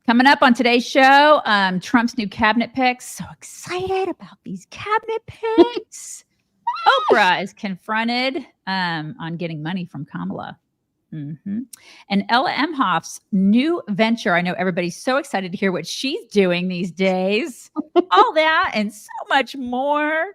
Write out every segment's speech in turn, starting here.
Coming up on today's show, Trump's new cabinet picks. So excited about these cabinet picks. Oprah is confronted on getting money from Kamala. And Ella Emhoff's new venture. I know everybody's so excited to hear what she's doing these days. All that and so much more.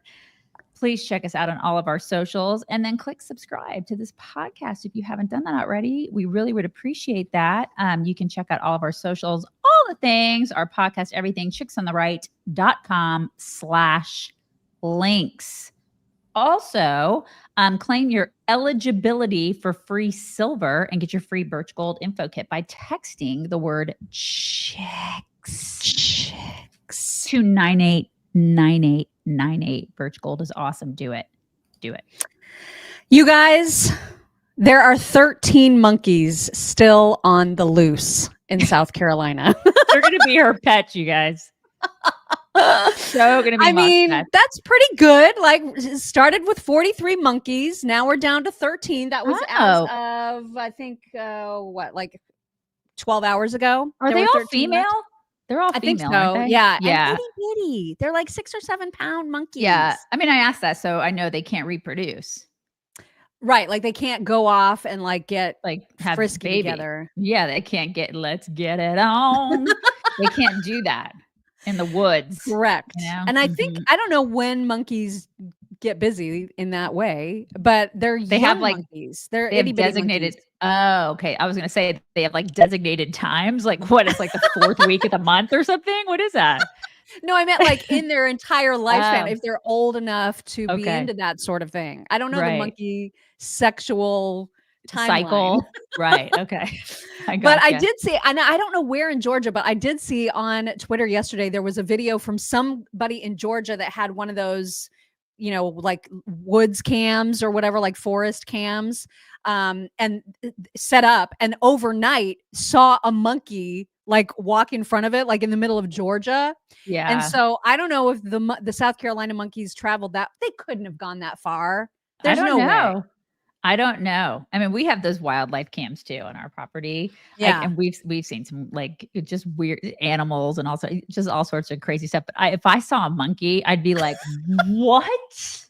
Please check us out on all of our socials and then click subscribe to this podcast if you haven't done that already. We really would appreciate that. You can check out all of our socials, all the things, our podcast, everything, chicksontheright.com/links. Also, claim your eligibility for free silver and get your free Birch Gold info kit by texting the word chicks to 989898. Birch Gold is awesome. Do it. You guys, there are 13 monkeys still on the loose in South Carolina. They're going to be her pets, you guys. So going to be. I mean, that's pretty good. Like, it started with 43 monkeys. Now we're down to 13. That was as of, I think, 12 hours ago. Are they all female? Left. They're all female. I think so. Aren't they? Yeah. Yeah. And itty. They're like 6 or 7 pound monkeys. Yeah. I mean, I asked that so I know they can't reproduce. Right. Like they can't go off and like get like have frisky baby. Together. Yeah. They can't get, let's get it on. They can't do that in the woods. Correct. You know? And I think, I don't know when monkeys get busy in that way, but they have like monkeys. They have designated. Monkeys. Oh, okay. I was going to say they have like designated times. Like what? It's like the 4th week of the month or something. What is that? No, I meant like in their entire lifespan, if they're old enough to be into that sort of thing. I don't know the monkey sexual cycle. Right. Okay. But I did see, and I don't know where in Georgia, but I did see on Twitter yesterday, there was a video from somebody in Georgia that had one of those, you know, like woods cams or whatever, like forest cams, and set up and overnight saw a monkey like walk in front of it, like in the middle of Georgia. Yeah. And so I don't know if the South Carolina monkeys traveled that. They couldn't have gone that far. There's no way. I don't know. I mean, we have those wildlife cams too on our property. Yeah. And we've seen some like just weird animals and also just all sorts of crazy stuff. But if I saw a monkey, I'd be like, what?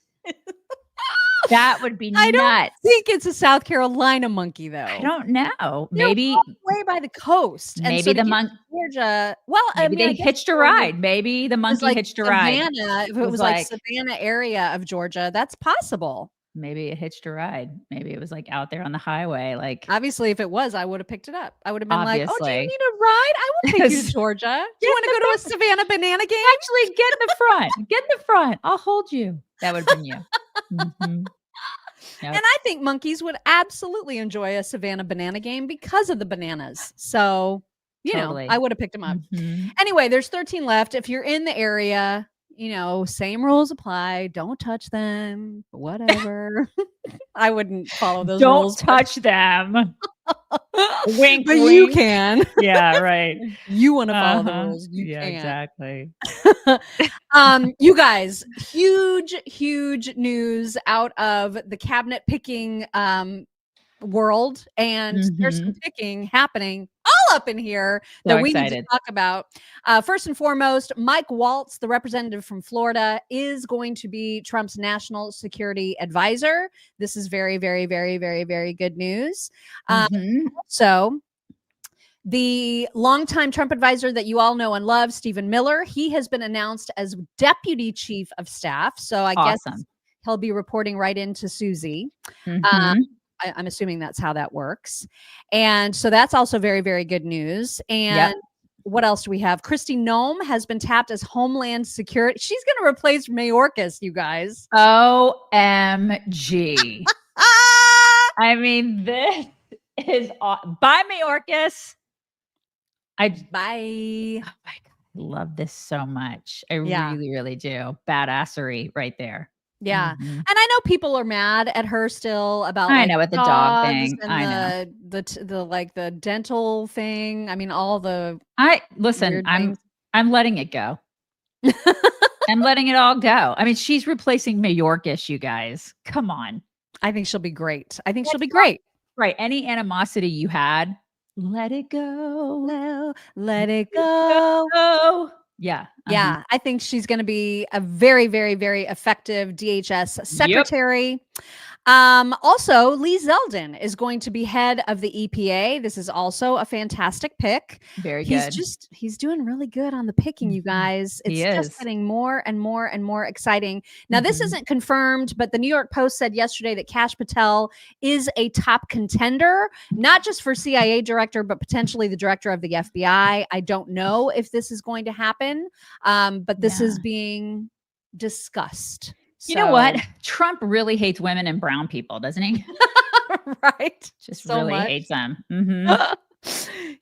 That would be nuts. I don't think it's a South Carolina monkey though. I don't know. Maybe way by the coast. Maybe so the monkey Georgia. Well, maybe they hitched a ride. Maybe the monkey hitched a ride. If it was like Savannah area of Georgia, that's possible. Maybe it hitched a ride. Maybe it was like out there on the highway. Like obviously, if it was, I would have picked it up. I would have been like, "Oh, do you need a ride? I will take you to Georgia. Do you want to go to a Savannah banana game? Actually, get in the front. Get in the front. I'll hold you." That would have been you. Yep. And I think monkeys would absolutely enjoy a Savannah banana game because of the bananas. So, you know, I would have picked them up. Anyway, there's 13 left. If you're in the area, you know, same rules apply. Don't touch them. Whatever. I wouldn't follow those rules. Don't touch them. Wink, but wink. You can. Yeah, right. You want to follow the rules. You can. Exactly. You guys, huge news out of the cabinet picking world, and there's some picking happening all up in here that we need to talk about. First and foremost, Mike Waltz, the representative from Florida, is going to be Trump's national security advisor. This is very, very, very, very, very good news. So the longtime Trump advisor that you all know and love, Stephen Miller, he has been announced as deputy chief of staff. So I guess he'll be reporting right into Susie. I'm assuming that's how that works. And so that's also very, very good news. And what else do we have? Kristi Noem has been tapped as Homeland Security. She's going to replace Mayorkas, you guys. OMG. I mean, this is by Mayorkas. Oh my God. I love this so much. I really, really do. Badassery right there. Yeah. And I know people are mad at her still about I know with the dog thing. And I know the like the dental thing. I mean, all the I'm letting it go. I'm letting it all go. I mean, she's replacing Mayorkas, you guys. Come on. I think she'll be great. I think she'll be great. Right. Any animosity you had Let it go. Let it go. Yeah. Yeah, I think she's going to be a very, very, very effective DHS secretary. Also, Lee Zeldin is going to be head of the EPA. This is also a fantastic pick. Very good. He's doing really good on the picking, you guys. It's just getting more and more and more exciting. Now, this isn't confirmed, but the New York Post said yesterday that Kash Patel is a top contender, not just for CIA director, but potentially the director of the FBI. I don't know if this is going to happen, but this is being discussed. You know what? Trump really hates women and brown people, doesn't he? Right. Just so really hates them.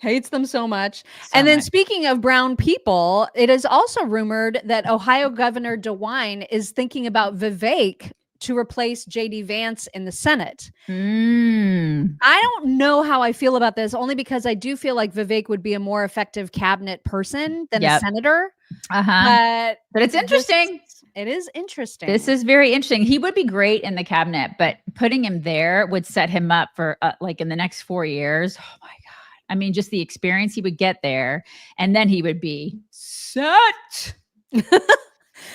Hates them so much. And then speaking of brown people, it is also rumored that Ohio Governor DeWine is thinking about Vivek to replace JD Vance in the Senate. I don't know how I feel about this, only because I do feel like Vivek would be a more effective cabinet person than a senator. But it's interesting. It is interesting. This is very interesting. He would be great in the cabinet, but putting him there would set him up for like in the next 4 years. Oh my God. I mean, just the experience he would get there, and then he would be set.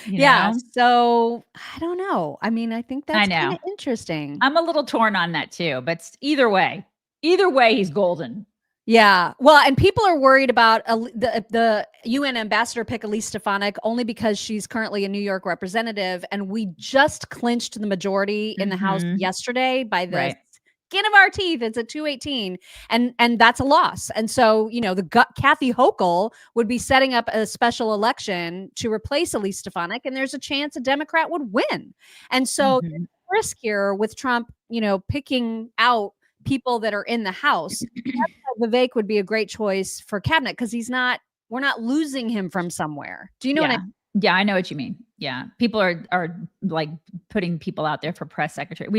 Yeah. So I don't know. I mean, I think that's kind of interesting. I'm a little torn on that too, but either way, he's golden. Yeah. Well, and people are worried about the UN ambassador pick, Elise Stefanik, only because she's currently a New York representative. And we just clinched the majority in the House yesterday by the skin of our teeth. It's at 218. And that's a loss. And so, you know, Kathy Hochul would be setting up a special election to replace Elise Stefanik. And there's a chance a Democrat would win. And so there's a risk here with Trump, you know, picking out people that are in the House. Vivek would be a great choice for cabinet because we're not losing him from somewhere. Do you know what I mean? Yeah, I know what you mean. Yeah. People are like putting people out there for press secretary.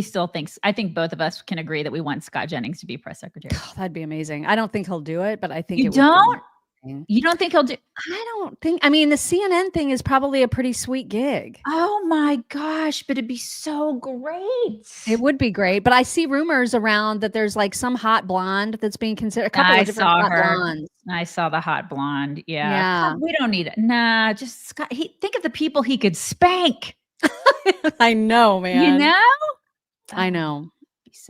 I think both of us can agree that we want Scott Jennings to be press secretary. Oh, that'd be amazing. I don't think he'll do it, but I think you don't. You don't think he'll do? I don't think. I mean, the CNN thing is probably a pretty sweet gig. Oh my gosh, but it'd be so great. It would be great, but I see rumors around that there's like some hot blonde that's being considered. A couple of different hot blondes. I saw the hot blonde. Yeah. We don't need it. Nah, just Scott. Think of the people he could spank. I know, man. You know? I know.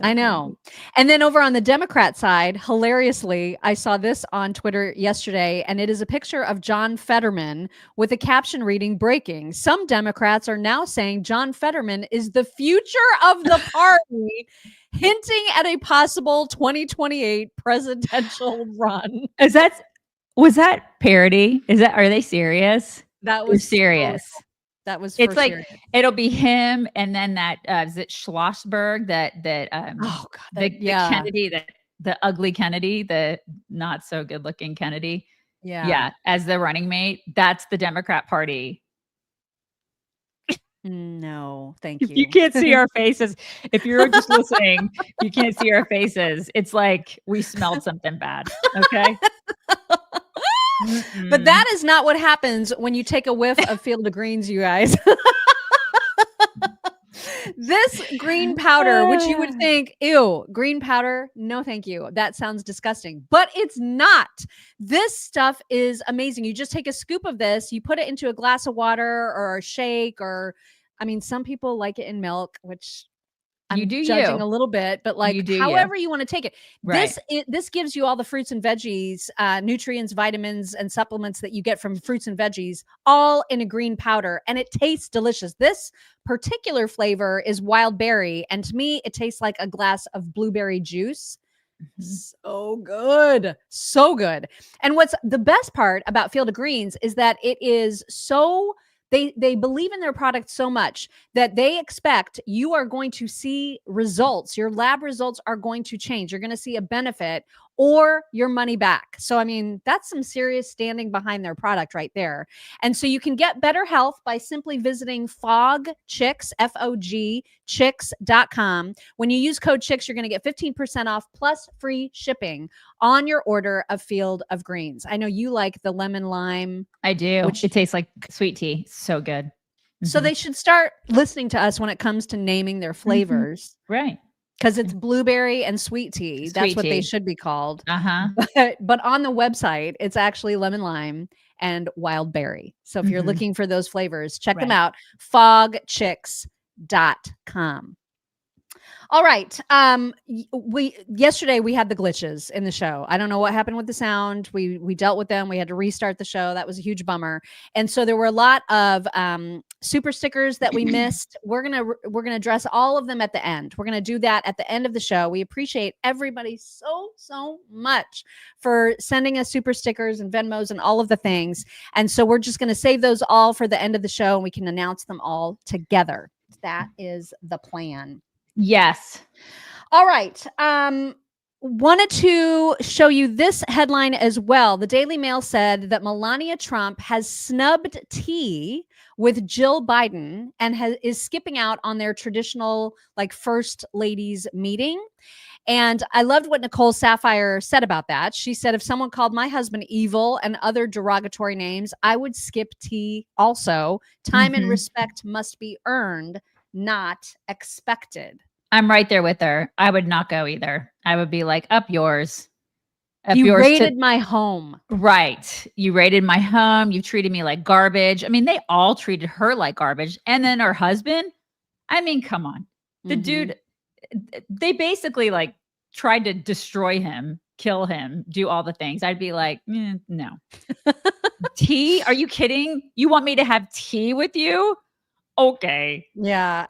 I know. And then over on the Democrat side, hilariously, I saw this on Twitter yesterday, and it is a picture of John Fetterman with a caption reading, "Breaking. Some Democrats are now saying John Fetterman is the future of the party, hinting at a possible 2028 presidential run." Was that parody? Are they serious? That was serious. That was. It's like serious. It'll be him, and then that is it Schlossberg the Kennedy, the ugly Kennedy, the not so good looking Kennedy, as the running mate. That's the Democrat Party. No, thank you. You can't see our faces. If you're just listening, you can't see our faces. It's like we smelled something bad. Okay. But that is not what happens when you take a whiff of Field of Greens, you guys. This green powder, which you would think, ew, green powder, no thank you. That sounds disgusting. But it's not. This stuff is amazing. You just take a scoop of this, you put it into a glass of water or a shake, or, I mean, some people like it in milk, which I'm judging a little bit, but like however you want to take it. Right. This gives you all the fruits and veggies, nutrients, vitamins, and supplements that you get from fruits and veggies, all in a green powder, and it tastes delicious. This particular flavor is wild berry, and to me, it tastes like a glass of blueberry juice. So good. So good. And what's the best part about Field of Greens is that it is so... They believe in their product so much that they expect you are going to see results. Your lab results are going to change. You're going to see a benefit or your money back. So, I mean, that's some serious standing behind their product right there. And so you can get better health by simply visiting FOGCHICKS, F-O-G, chicks.com. When you use code CHICKS, you're going to get 15% off plus free shipping on your order of Field of Greens. I know you like the lemon lime. I do. Which it tastes like sweet tea. So good. So they should start listening to us when it comes to naming their flavors. Right. because it's blueberry and sweet tea. That's what they should be called. But on the website, it's actually lemon lime and wild berry. So if you're looking for those flavors, check them out. fogchicks.com. All right. Yesterday we had the glitches in the show. I don't know what happened with the sound. We dealt with them. We had to restart the show. That was a huge bummer. And so there were a lot of super stickers that we missed. We're gonna address all of them at the end. We're gonna do that at the end of the show. We appreciate everybody so much for sending us super stickers and Venmos and all of the things. And so we're just gonna save those all for the end of the show, and we can announce them all together. That is the plan. Yes. All right. Wanted to show you this headline as well. The Daily Mail said that Melania Trump has snubbed tea with Jill Biden and is skipping out on their traditional first ladies meeting. And I loved what Nicole Sapphire said about that. She said, if someone called my husband evil and other derogatory names, I would skip tea also. Time and respect must be earned, not expected. I'm right there with her. I would not go either. I would be like, up yours. You raided my home. Right. You raided my home. You treated me like garbage. I mean, they all treated her like garbage. And then her husband, I mean, come on. The dude, they basically tried to destroy him, kill him, do all the things. I'd be like, no. Tea? Are you kidding? You want me to have tea with you? Okay. Yeah,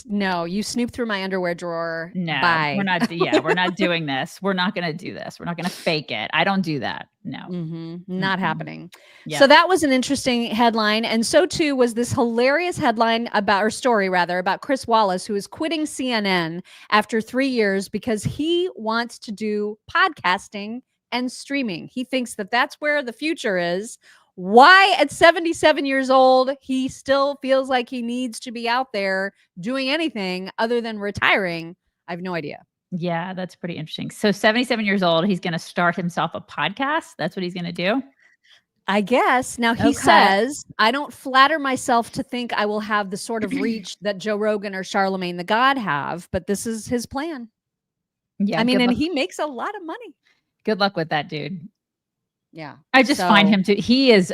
no. You snoop through my underwear drawer. No, bye. We're not. Yeah, we're not doing this. We're not going to do this. We're not going to fake it. I don't do that. No, not happening. Yeah. So that was an interesting headline, and so too was this hilarious headline story about Chris Wallace, who is quitting CNN after 3 years because he wants to do podcasting and streaming. He thinks that that's where the future is. Why at 77 years old, he still feels like he needs to be out there doing anything other than retiring, I have no idea. Yeah, that's pretty interesting. So 77 years old, he's going to start himself a podcast. That's what he's going to do? I guess. Now he says, I don't flatter myself to think I will have the sort of reach that Joe Rogan or Charlemagne the God have, but this is his plan. Yeah. I mean, and he makes a lot of money. Good luck with that, dude. Yeah. I just find him he is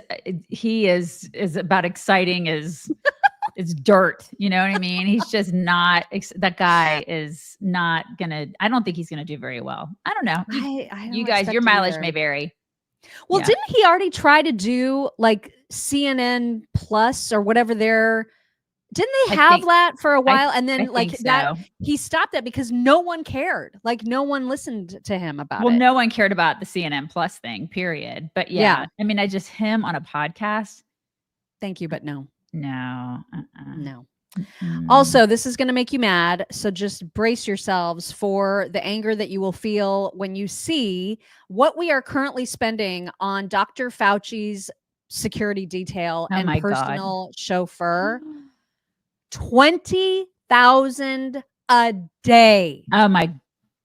about exciting as dirt. You know what I mean? He's just not, that guy is not gonna, I don't think he's gonna do very well. I don't know. I don't you guys, your mileage may vary. Well, didn't he already try to do CNN Plus or whatever didn't they have that for a while? And then he stopped that because no one cared. No one listened to him about it. Well, no one cared about the CNN Plus thing, period. But yeah. I mean, him on a podcast. Thank you, but no. No. No. Also, this is going to make you mad. So just brace yourselves for the anger that you will feel when you see what we are currently spending on Dr. Fauci's security detail and personal chauffeur. $20,000 a day. Oh my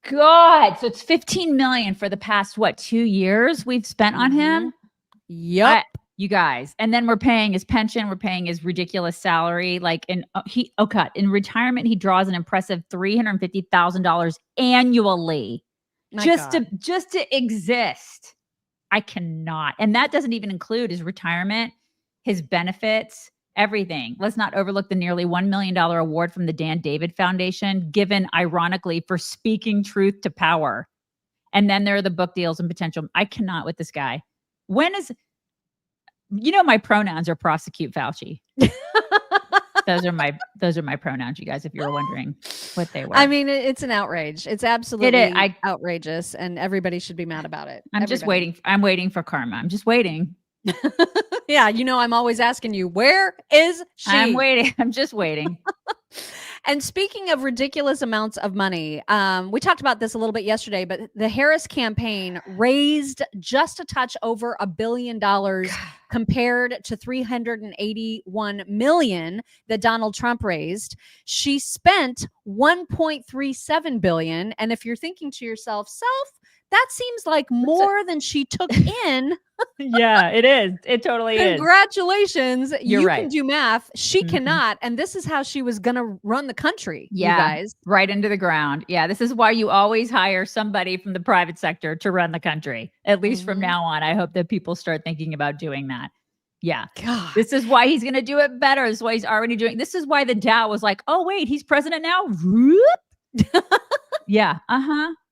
God. So it's 15 million for the past 2 years we've spent on him. Yep. You guys. And then we're paying his pension, we're paying his ridiculous salary. In retirement, he draws an impressive $350,000 annually. Just to exist. I cannot. And that doesn't even include his retirement, his benefits, everything. Let's not overlook the nearly $1 million award from the Dan David Foundation, given ironically for speaking truth to power. And then there are the book deals and potential. I cannot with this guy. My pronouns are prosecute Fauci. Those are my pronouns, you guys, if you're wondering what they were. I mean, it's an outrage. It's absolutely outrageous, and everybody should be mad about it. Just waiting. I'm waiting for karma. I'm just waiting. Yeah, I'm always asking you, where is she? I'm waiting. I'm just waiting. And speaking of ridiculous amounts of money, we talked about this a little bit yesterday, but the Harris campaign raised just a touch over $1 billion compared to $381 million that Donald Trump raised. She spent $1.37 billion. And if you're thinking to yourself, That seems like more than she took in. Yeah, it is. It totally is. Congratulations. You're you right. can do math. She cannot. And this is how she was going to run the country, you guys. Right into the ground. Yeah, this is why you always hire somebody from the private sector to run the country. At least from now on, I hope that people start thinking about doing that. Yeah. God. This is why he's going to do it better. This is why he's already doing. This is why the Dow was like, oh, wait, he's president now? Yeah.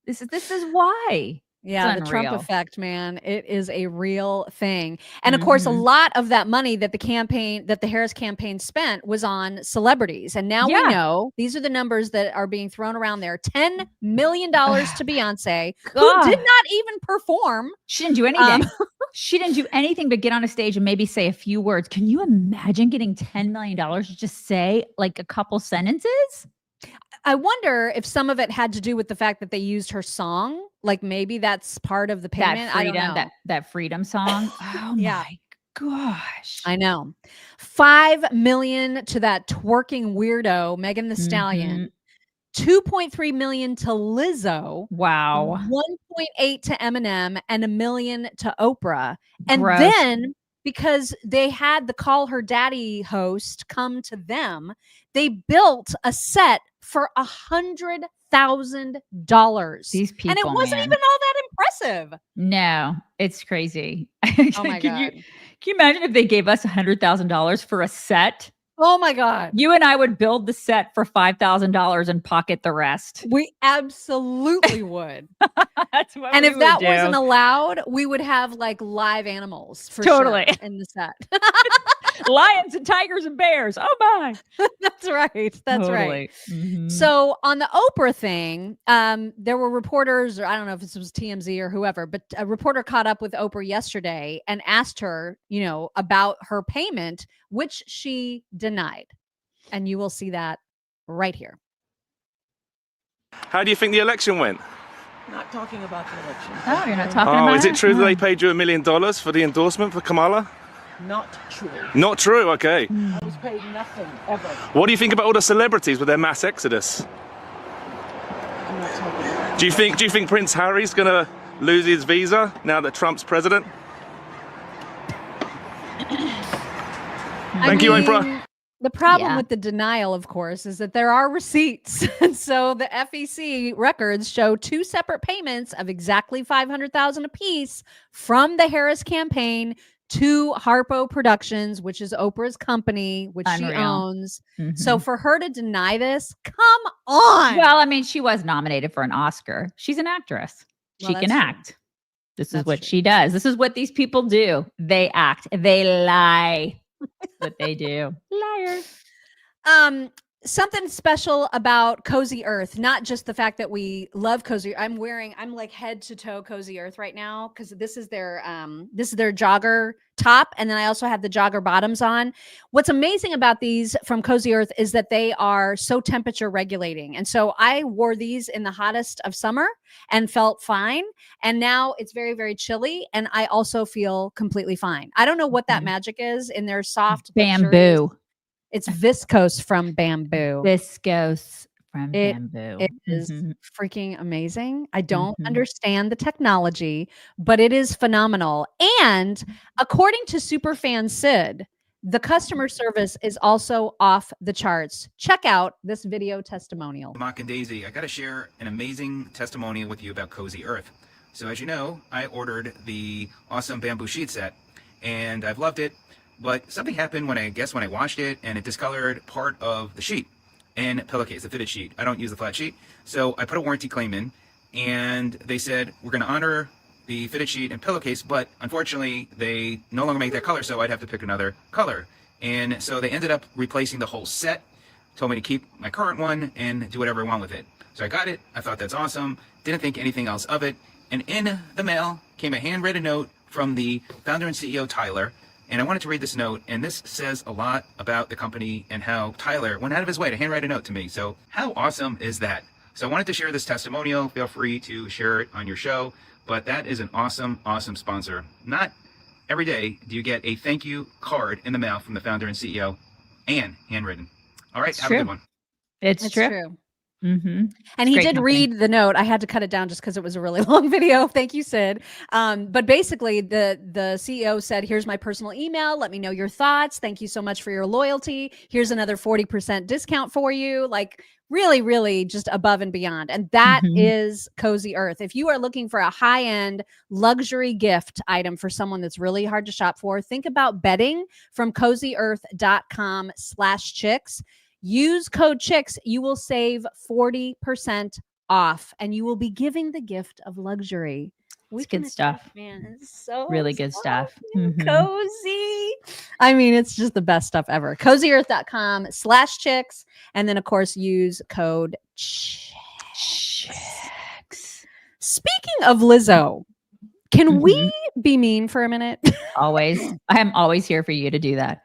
This is why. Yeah, the Trump effect, man. It is a real thing. And of course, a lot of that money that the Harris campaign spent was on celebrities. And now we know these are the numbers that are being thrown around there. $10 million to Beyonce, who did not even perform. She didn't do anything. She didn't do anything but get on a stage and maybe say a few words. Can you imagine getting $10 million to just say like a couple sentences? I wonder if some of it had to do with the fact that they used her song. Like maybe that's part of the payment. That freedom, I don't know. that freedom song. Oh my gosh. I know. $5 million to that twerking weirdo, Megan Thee Stallion. 2.3 million to Lizzo. Wow. 1.8 to Eminem and $1 million to Oprah. And then because they had the Call Her Daddy host come to them, they built a set for $100,000. These people, and it wasn't even all that impressive. No, it's crazy. Oh my God. Can you imagine if they gave us $100,000 for a set? Oh my God. You and I would build the set for $5,000 and pocket the rest. We absolutely would. That's what and we if that do. wasn't allowed, we would have like live animals for totally sure in the set. Lions and tigers and bears. Oh my. That's right. That's totally. right. So on the Oprah thing, there were reporters, or I don't know if this was TMZ or whoever, but a reporter caught up with Oprah yesterday and asked her, about her payment, which she denied. And you will see that right here. How do you think the election went? Not talking about the election. Oh, you're not talking about it? Is it true that they paid you $1 million for the endorsement for Kamala? Not true. Not true, okay. I was paid nothing, ever. What do you think about all the celebrities with their mass exodus? I'm not talking about it. Do you think Prince Harry's gonna lose his visa now that Trump's president? Thank you, Oprah. The problem with the denial, of course, is that there are receipts. And so the FEC records show two separate payments of exactly $500,000 apiece from the Harris campaign to Harpo Productions, which is Oprah's company, which she owns. So for her to deny this, come on. Well, I mean, she was nominated for an Oscar. She's an actress. She can act. This is what she does. This is what these people do. They act. They lie. That's what they do. Liars. Something special about Cozy Earth, not just the fact that we love Cozy. I'm like head to toe Cozy Earth right now because this is their jogger top, and then I also have the jogger bottoms on. What's amazing about these from Cozy Earth is that they are so temperature regulating, and so I wore these in the hottest of summer and felt fine, and now it's very, very chilly, and I also feel completely fine. I don't know what that magic is in their soft bamboo. It's viscose from bamboo. Viscose from bamboo. It is freaking amazing. I don't understand the technology, but it is phenomenal. And according to Superfan Sid, the customer service is also off the charts. Check out this video testimonial. Mock and Daisy, I got to share an amazing testimonial with you about Cozy Earth. So as you know, I ordered the awesome bamboo sheet set, and I've loved it. But something happened when I washed it, and it discolored part of the sheet and pillowcase, the fitted sheet. I don't use the flat sheet. So I put a warranty claim in, and they said, we're going to honor the fitted sheet and pillowcase, but unfortunately they no longer make that color, so I'd have to pick another color. And so they ended up replacing the whole set, told me to keep my current one and do whatever I want with it. So I got it. I thought that's awesome. Didn't think anything else of it. And in the mail came a handwritten note from the founder and CEO, Tyler. And I wanted to read this note, and this says a lot about the company and how Tyler went out of his way to handwrite a note to me. So how awesome is that? So I wanted to share this testimonial. Feel free to share it on your show, but that is an awesome, awesome sponsor. Not every day do you get a thank you card in the mail from the founder and CEO and handwritten. All right, have a good one. It's true. And he did read the note. I had to cut it down just because it was a really long video. Thank you, Sid. But basically, the CEO said, here's my personal email. Let me know your thoughts. Thank you so much for your loyalty. Here's another 40% discount for you. Like, really, really just above and beyond. And that is Cozy Earth. If you are looking for a high-end luxury gift item for someone that's really hard to shop for, think about bedding from cozyearth.com/chicks. Use code CHICKS. You will save 40% off, and you will be giving the gift of luxury. It's good stuff. Man, it's so really good stuff. Cozy. I mean, it's just the best stuff ever. cozyearth.com/chicks. And then, of course, use code CHICKS. Speaking of Lizzo, can we be mean for a minute? Always. I am always here for you to do that.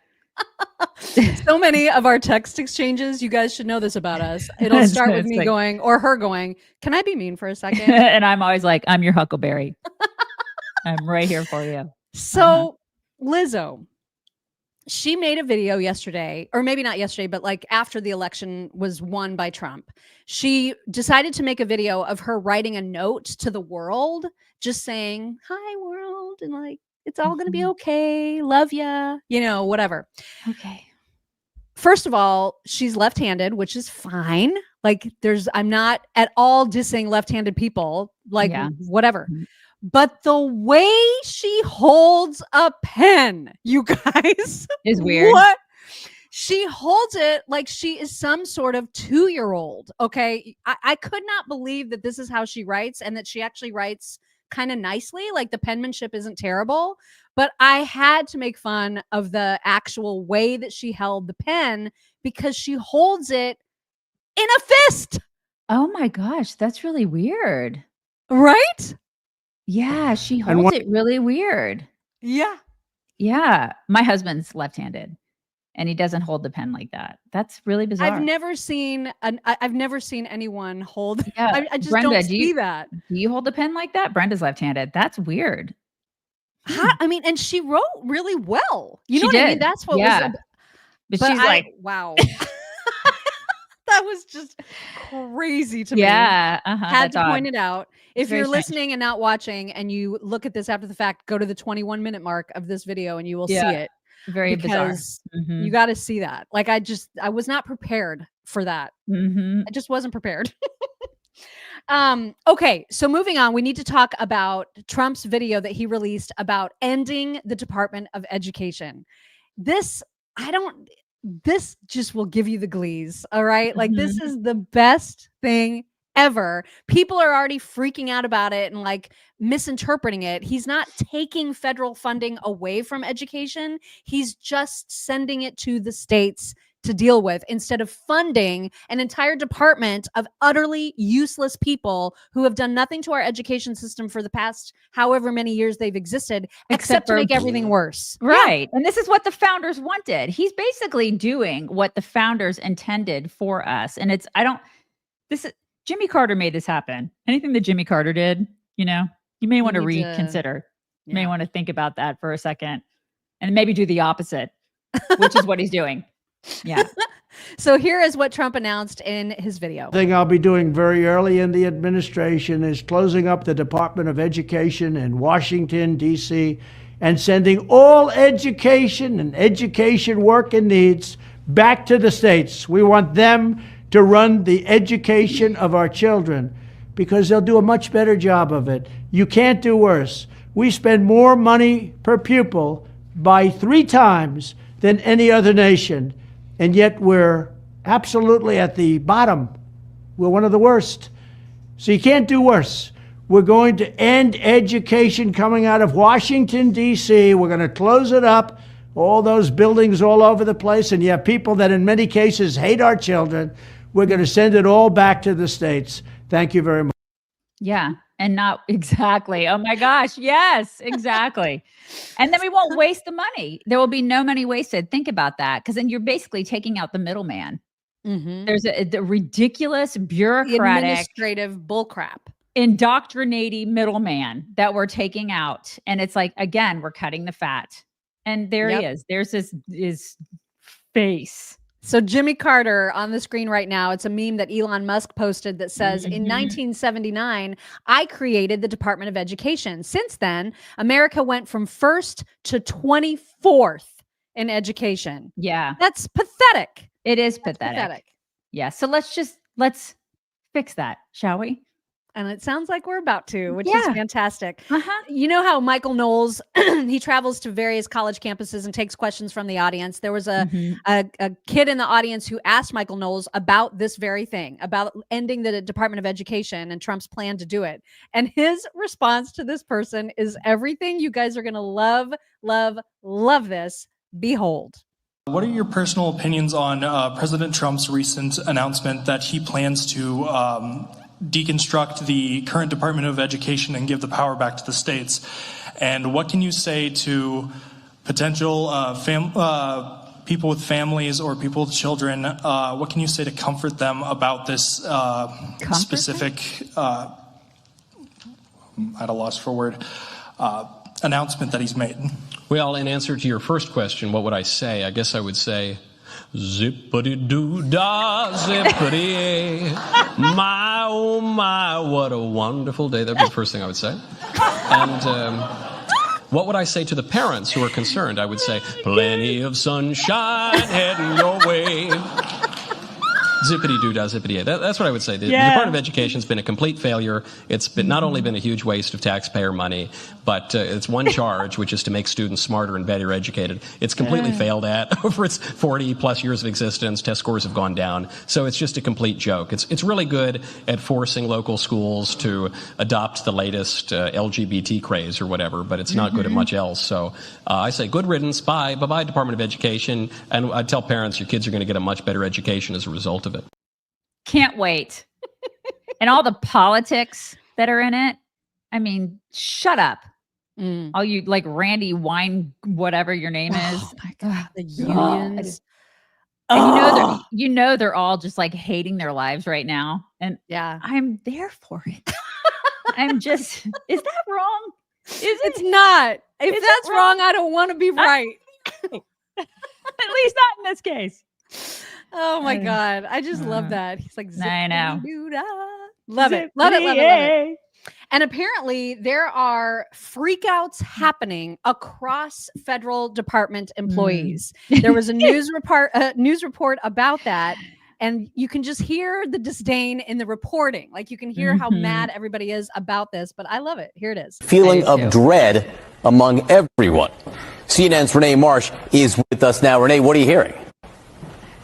So many of our text exchanges, you guys should know this about us. It'll start with me going, or her going, can I be mean for a second? And I'm always like, I'm your Huckleberry. I'm right here for you. So Lizzo, she made a video yesterday, or maybe not yesterday, but like after the election was won by Trump. She decided to make a video of her writing a note to the world, just saying, hi world, and like, it's all going to be okay. Love ya. You know, whatever. Okay. First of all, she's left-handed, which is fine. Like I'm not at all dissing left-handed people, like whatever. But the way she holds a pen, you guys, is weird. What? She holds it like she is some sort of 2-year-old. Okay. I could not believe that this is how she writes, and that she actually writes kind of nicely. Like the penmanship isn't terrible, but I had to make fun of the actual way that she held the pen, because she holds it in a fist. Oh my gosh, that's really weird. Right? Yeah, she holds it really weird. Yeah. Yeah. My husband's left-handed, and he doesn't hold the pen like that. That's really bizarre. I've never seen anyone hold. Yeah. I just Brenda, don't see that. Do you hold the pen like that? Brenda's left-handed. That's weird. I mean, and she wrote really well. You know She what I mean? did. That's what Yeah. was. But she's like, wow. That was just crazy to me. yeah. Had to point it out. If very you're strange. listening and not watching, and you look at this after the fact, go to the 21-minute mark of this video and you will see it. Very bizarre. You got to see that. Like I was not prepared for that. I just wasn't prepared. Okay, so moving on, we need to talk about Trump's video that he released about ending the Department of Education. This just will give you the glees. All right. Like this is the best thing ever. People are already freaking out about it and like misinterpreting it. He's not taking federal funding away from education. He's just sending it to the states to deal with, instead of funding an entire department of utterly useless people who have done nothing to our education system for the past however many years they've existed, except to make everything worse. Right. Yeah. And this is what the founders wanted. He's basically doing what the founders intended for us. And Jimmy Carter made this happen. Anything that Jimmy Carter did, you may want to reconsider. You may want to think about that for a second, and maybe do the opposite, which is what he's doing. Yeah. So here is what Trump announced in his video. The thing I'll be doing very early in the administration is closing up the Department of Education in Washington, D.C., and sending all education and education work and needs back to the states. We want them to run the education of our children, because they'll do a much better job of it. You can't do worse. We spend more money per pupil by 3 times than any other nation. And yet we're absolutely at the bottom. We're one of the worst. So you can't do worse. We're going to end education coming out of Washington, D.C. We're going to close it up, all those buildings all over the place. And you have people that in many cases hate our children. We're going to send it all back to the states. Thank you very much. Yeah. And not exactly. Oh my gosh. Yes, exactly. And then we won't waste the money. There will be no money wasted. Think about that. Because then you're basically taking out the middleman. There's the ridiculous bureaucratic administrative bullcrap, indoctrinating middleman that we're taking out. And it's like, again, we're cutting the fat. And there he is. There's his face. So Jimmy Carter on the screen right now, it's a meme that Elon Musk posted that says, in 1979, I created the Department of Education. Since then, America went from first to 24th in education. Yeah. That's pathetic. It is That's pathetic. Yeah. So let's fix that, shall we? And it sounds like we're about to, which is Yeah. fantastic. Uh-huh. You know how Michael Knowles, he travels to various college campuses and takes questions from the audience. There was a kid in the audience who asked Michael Knowles about this very thing, about ending the Department of Education and Trump's plan to do it. And his response to this person is everything. You guys are going to love, love, love this. Behold. What are your personal opinions on President Trump's recent announcement that he plans to deconstruct the current Department of Education and give the power back to the states? And what can you say to potential people with families or people with children? What can you say to comfort them about this specific, at a loss for a word, announcement that he's made? Well, in answer to your first question, what would I say? I guess I would say, zippity-doo-dah, zippity, my, oh my, what a wonderful day. That'd be the first thing I would say. And what would I say to the parents who are concerned? I would say, plenty of sunshine heading your way. Zippity-doo-dah, zippity-yay. That's what I would say. The Department of Education has been a complete failure. It's been not only been a huge waste of taxpayer money, but it's one charge, which is to make students smarter and better educated. It's completely failed at over its 40 plus years of existence. Test scores have gone down. So it's just a complete joke. It's really good at forcing local schools to adopt the latest LGBT craze or whatever, but it's not good at much else. So I say good riddance. Bye-bye, Department of Education. And I tell parents your kids are going to get a much better education as a result of it. Can't wait. And all the politics that are in it. I mean, shut up. All you like Randy Wine, whatever your name is. Oh my God, the unions. And you know they're all just like hating their lives right now. And Yeah. I'm there for it. I'm just, is that wrong? It's not. If Is it that's wrong, I don't want to be right. At least not in this case. Oh my God. I just love that. He's like, I know. zippity-doo-dah. Love it. Love it. Love it. Love it. And apparently there are freakouts happening across federal department employees. There was a news report about that. And you can just hear the disdain in the reporting. Like you can hear how mad everybody is about this, but I love it. Here it is. Feeling of dread among everyone. CNN's Renee Marsh is with us now. Renee, what are you hearing?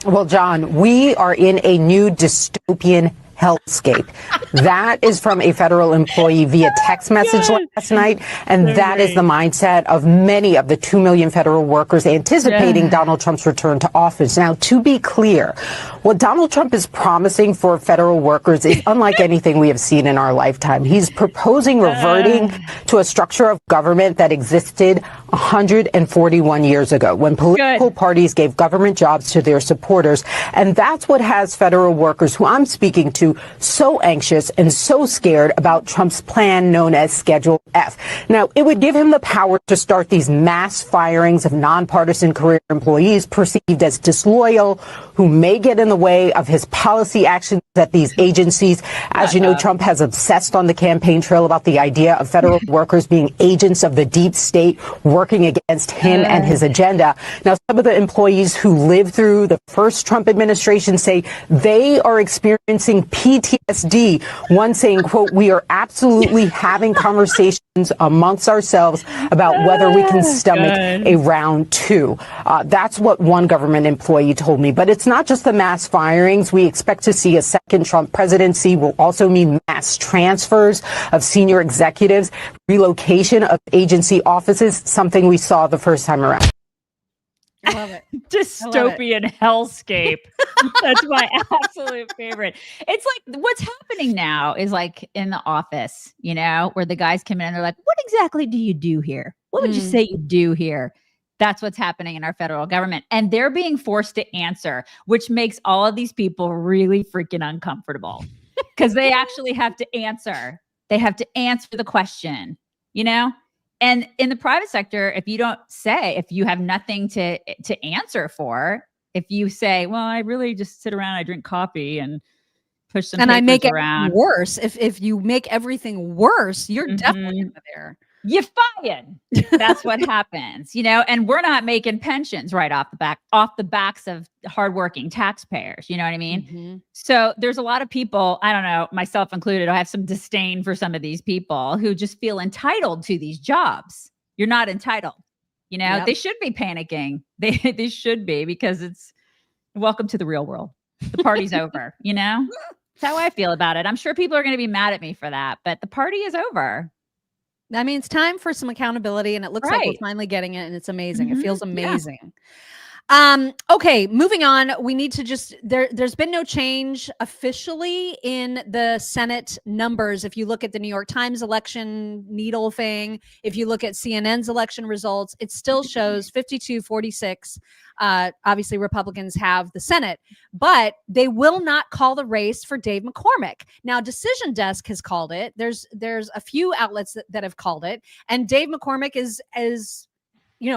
Well, John, we are in a new dystopian hellscape. That is from a federal employee via text message last night. And that is the mindset of many of the 2 million federal workers anticipating Donald Trump's return to office. Now, to be clear, what Donald Trump is promising for federal workers is unlike anything we have seen in our lifetime. He's proposing reverting to a structure of government that existed 141 years ago when political parties gave government jobs to their supporters. And that's what has federal workers who I'm speaking to so anxious and so scared about Trump's plan known as Schedule F. Now, it would give him the power to start these mass firings of nonpartisan career employees perceived as disloyal, who may get in the way of his policy actions at these agencies. As you know, Trump has obsessed on the campaign trail about the idea of federal workers being agents of the deep state working against him and his agenda. Now, some of the employees who lived through the first Trump administration say they are experiencing PTSD. One saying, quote, "We are absolutely having conversations amongst ourselves about whether we can stomach a round two." That's what one government employee told me. But it's not just the mass firings. We expect to see a second Trump presidency will also mean mass transfers of senior executives, relocation of agency offices, something we saw the first time around. I love it. Dystopian hellscape. That's my absolute favorite. It's like what's happening now is like in the office, you know, where the guys come in and they're like, what exactly do you do here? What would you say you do here? That's what's happening in our federal government. And they're being forced to answer, which makes all of these people really freaking uncomfortable because they actually have to answer. They have to answer the question, you know? And in the private sector, if you don't say, if you have nothing to answer for, If you say, well, I really just sit around, I drink coffee and push some and I make it around. worse. If you make everything worse, you're definitely there. You're fired. That's what happens, and we're not making pensions right off the backs of hardworking taxpayers. You know what I mean? So there's a lot of people, I don't know, myself included, I have some disdain for some of these people who just feel entitled to these jobs. You're not entitled. They should be panicking. They should be, because it's welcome to the real world. The party's over, That's how I feel about it. I'm sure people are going to be mad at me for that, but the party is over. I mean, it's time for some accountability, and it looks like we're finally getting it, and it's amazing. It feels amazing. Okay, moving on. We need to just there's been no change officially in the Senate numbers. If you look at the New York Times election needle thing, if you look at CNN's election results, it still shows 52-46. Obviously, Republicans have the Senate, but they will not call the race for Dave McCormick. Now, Decision Desk has called it. There's a few outlets that have called it, and Dave McCormick is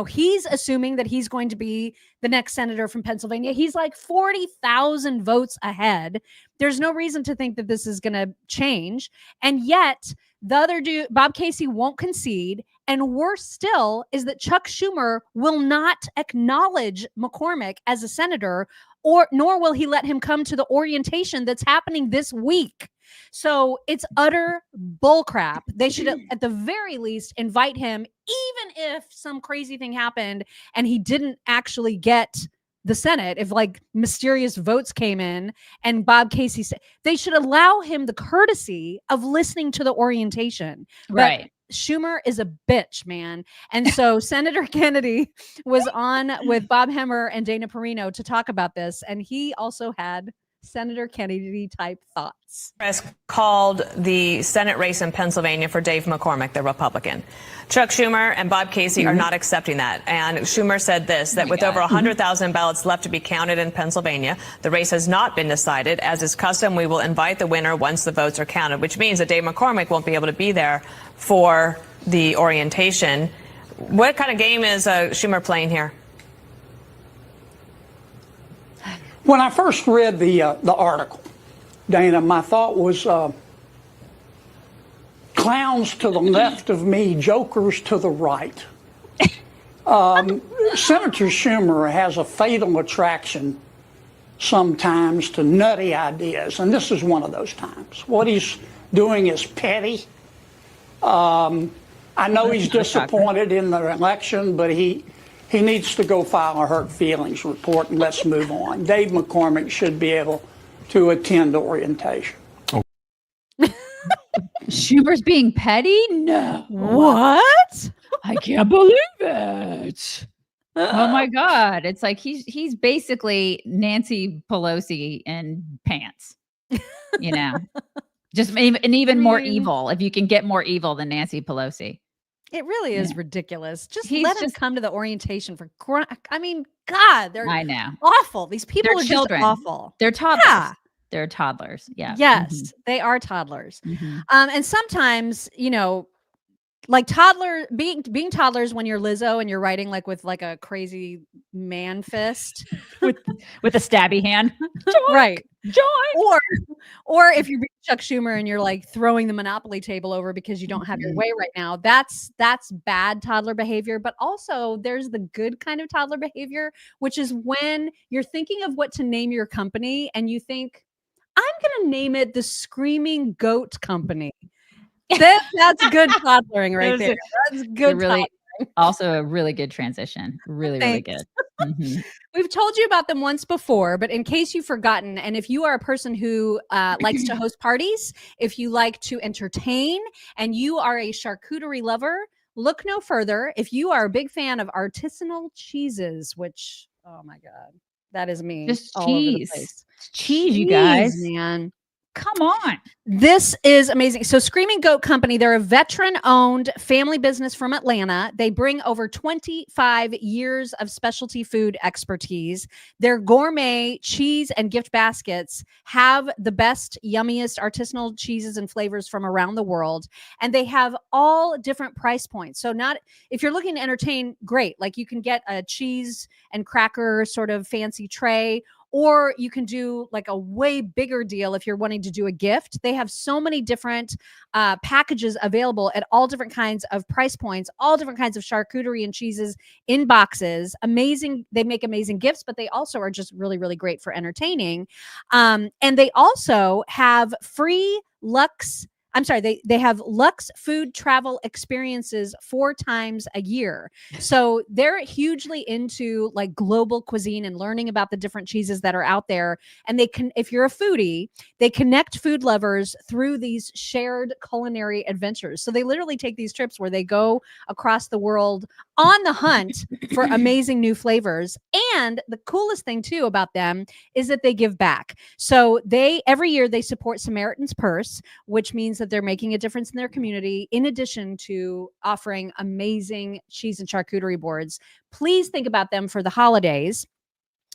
he's assuming that he's going to be the next senator from Pennsylvania. He's like 40,000 votes ahead. There's no reason to think that this is going to change. And yet the other dude, Bob Casey, won't concede. And worse still is that Chuck Schumer will not acknowledge McCormick as a senator, nor will he let him come to the orientation that's happening this week. So it's utter bullcrap. They should at the very least invite him, even if some crazy thing happened and he didn't actually get the Senate. If like mysterious votes came in and Bob Casey said, they should allow him the courtesy of listening to the orientation. Right. But Schumer is a bitch, man. And so Senator Kennedy was on with Bob Hemmer and Dana Perino to talk about this. And he also had Senator Kennedy type thoughts. Called the Senate race in Pennsylvania for Dave McCormick, the Republican. Chuck Schumer and Bob Casey are not accepting that. And Schumer said this, that with over 100,000 ballots left to be counted in Pennsylvania, the race has not been decided. As is custom, we will invite the winner once the votes are counted, which means that Dave McCormick won't be able to be there for the orientation. What kind of game is Schumer playing here? When I first read the article, Dana, my thought was clowns to the left of me, jokers to the right. Senator Schumer has a fatal attraction sometimes to nutty ideas, and this is one of those times. What he's doing is petty. I know he's disappointed in the election, but he needs to go file a hurt feelings report, and let's move on. Dave McCormick should be able to attend orientation. Schumer's being petty? No. What? I can't believe it. Oh my God. It's like he's basically Nancy Pelosi in pants, just even more evil, if you can get more evil than Nancy Pelosi. It really is ridiculous. Let him come to the orientation for God, they're awful. These people are children. Just awful. They're toddlers. Yeah. They're toddlers. Yeah. Yes, they are toddlers. And sometimes, like being toddlers when you're Lizzo and you're writing like with like a crazy man fist with a stabby hand. Right. Joy. Or if you're Chuck Schumer and you're like throwing the Monopoly table over because you don't have your way right now, that's bad toddler behavior. But also there's the good kind of toddler behavior, which is when you're thinking of what to name your company and you think, I'm going to name it the Screaming Goat Company. That's good toddlering right there. That's good. Really, also a really good transition. Really, really good. We've told you about them once before, but in case you've forgotten, and if you are a person who likes to host parties, if you like to entertain, and you are a charcuterie lover, look no further. If you are a big fan of artisanal cheeses, which, oh my God, that is me. Just all cheese. over the place. Cheese, you guys. Man. Come on. This is amazing. So Screaming Goat Company, they're a veteran-owned family business from Atlanta. They bring over 25 years of specialty food expertise. Their gourmet cheese and gift baskets have the best, yummiest artisanal cheeses and flavors from around the world. And they have all different price points. So not if you're looking to entertain, great. Like you can get a cheese and cracker sort of fancy tray, or you can do like a way bigger deal if you're wanting to do a gift. They have so many different packages available at all different kinds of price points, all different kinds of charcuterie and cheeses in boxes. Amazing. They make amazing gifts, but they also are just really, really great for entertaining. And they also have free they have Lux food travel experiences 4 times a year. So they're hugely into like global cuisine and learning about the different cheeses that are out there. And they can, if you're a foodie, they connect food lovers through these shared culinary adventures. So they literally take these trips where they go across the world on the hunt for amazing new flavors. And the coolest thing too about them is that they give back. So every year they support Samaritan's Purse, which means that they're making a difference in their community, in addition to offering amazing cheese and charcuterie boards. Please think about them for the holidays.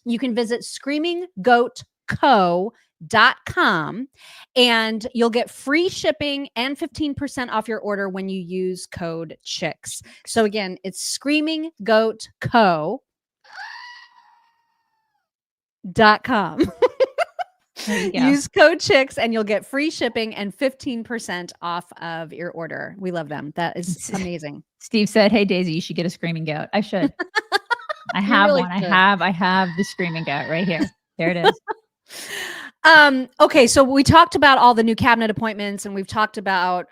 You can visit screaminggoatco.com and you'll get free shipping and 15% off your order when you use code CHICKS. So again, it's screaminggoatco.com. Use code CHICKS and you'll get free shipping and 15% off of your order. We love them. That is amazing. Steve said, "Hey Daisy, you should get a screaming goat." I should. I have really one. should. I have the screaming goat right here. There it is. Okay, so we talked about all the new cabinet appointments and we've talked about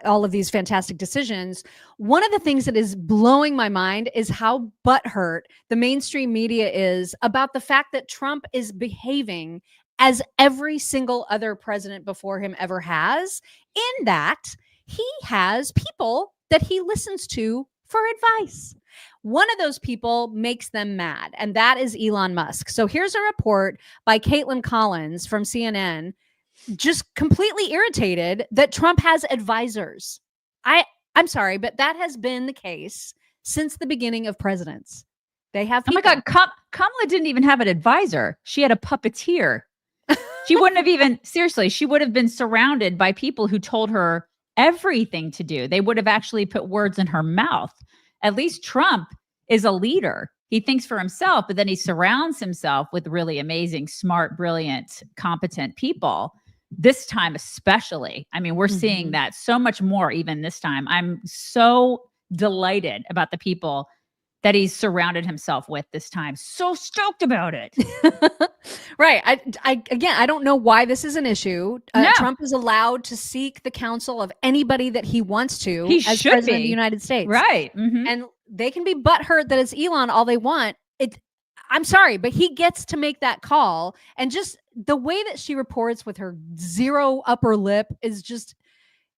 all of these fantastic decisions. One of the things that is blowing my mind is how butthurt the mainstream media is about the fact that Trump is behaving as every single other president before him ever has, in that he has people that he listens to for advice. One of those people makes them mad, and that is Elon Musk. So here's a report by Kaitlin Collins from CNN, just completely irritated that Trump has advisors. I'm sorry, but that has been the case since the beginning of presidents. They have people. Oh my God, Kamala didn't even have an advisor. She had a puppeteer. She wouldn't have even, seriously, she would have been surrounded by people who told her everything to do. They would have actually put words in her mouth. At least Trump is a leader. He thinks for himself, but then he surrounds himself with really amazing, smart, brilliant, competent people. This time especially. I mean, we're seeing that so much more even this time. I'm so delighted about the people that he's surrounded himself with this time. So stoked about it. Right. I don't know why this is an issue. No. Trump is allowed to seek the counsel of anybody that he wants to as should president be. of the United States. Right. Mm-hmm. And they can be butthurt that it's Elon all they want. I'm sorry, but he gets to make that call. And just the way that she reports with her zero upper lip is just,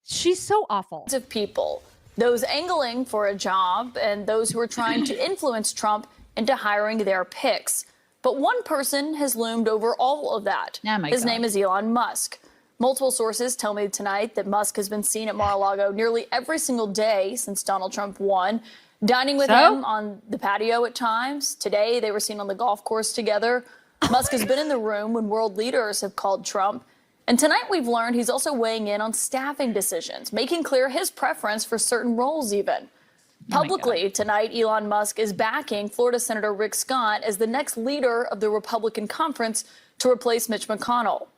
she's so awful. Of people, those angling for a job and those who are trying to influence Trump into hiring their picks. But one person has loomed over all of that. Oh His name is Elon Musk. Multiple sources tell me tonight that Musk has been seen at Mar-a-Lago nearly every single day since Donald Trump won, dining with him on the patio at times. Today, they were seen on the golf course together. Musk has been in the room when world leaders have called Trump. And tonight we've learned he's also weighing in on staffing decisions, making clear his preference for certain roles even. Publicly tonight, Elon Musk is backing Florida Senator Rick Scott as the next leader of the Republican conference to replace Mitch McConnell.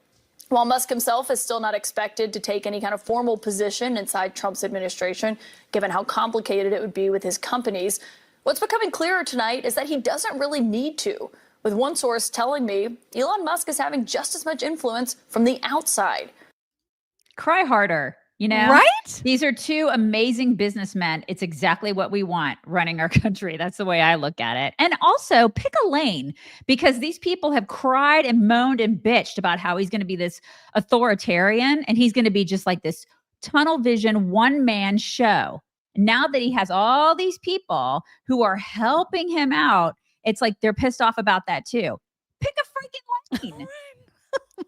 While Musk himself is still not expected to take any kind of formal position inside Trump's administration, given how complicated it would be with his companies, what's becoming clearer tonight is that he doesn't really need to, with one source telling me Elon Musk is having just as much influence from the outside. Cry harder, you know? Right? These are two amazing businessmen. It's exactly what we want running our country. That's the way I look at it. And also pick a lane, because these people have cried and moaned and bitched about how he's going to be this authoritarian and he's going to be just like this tunnel vision, one-man show. Now that he has all these people who are helping him out, it's like they're pissed off about that too. Pick a freaking lane.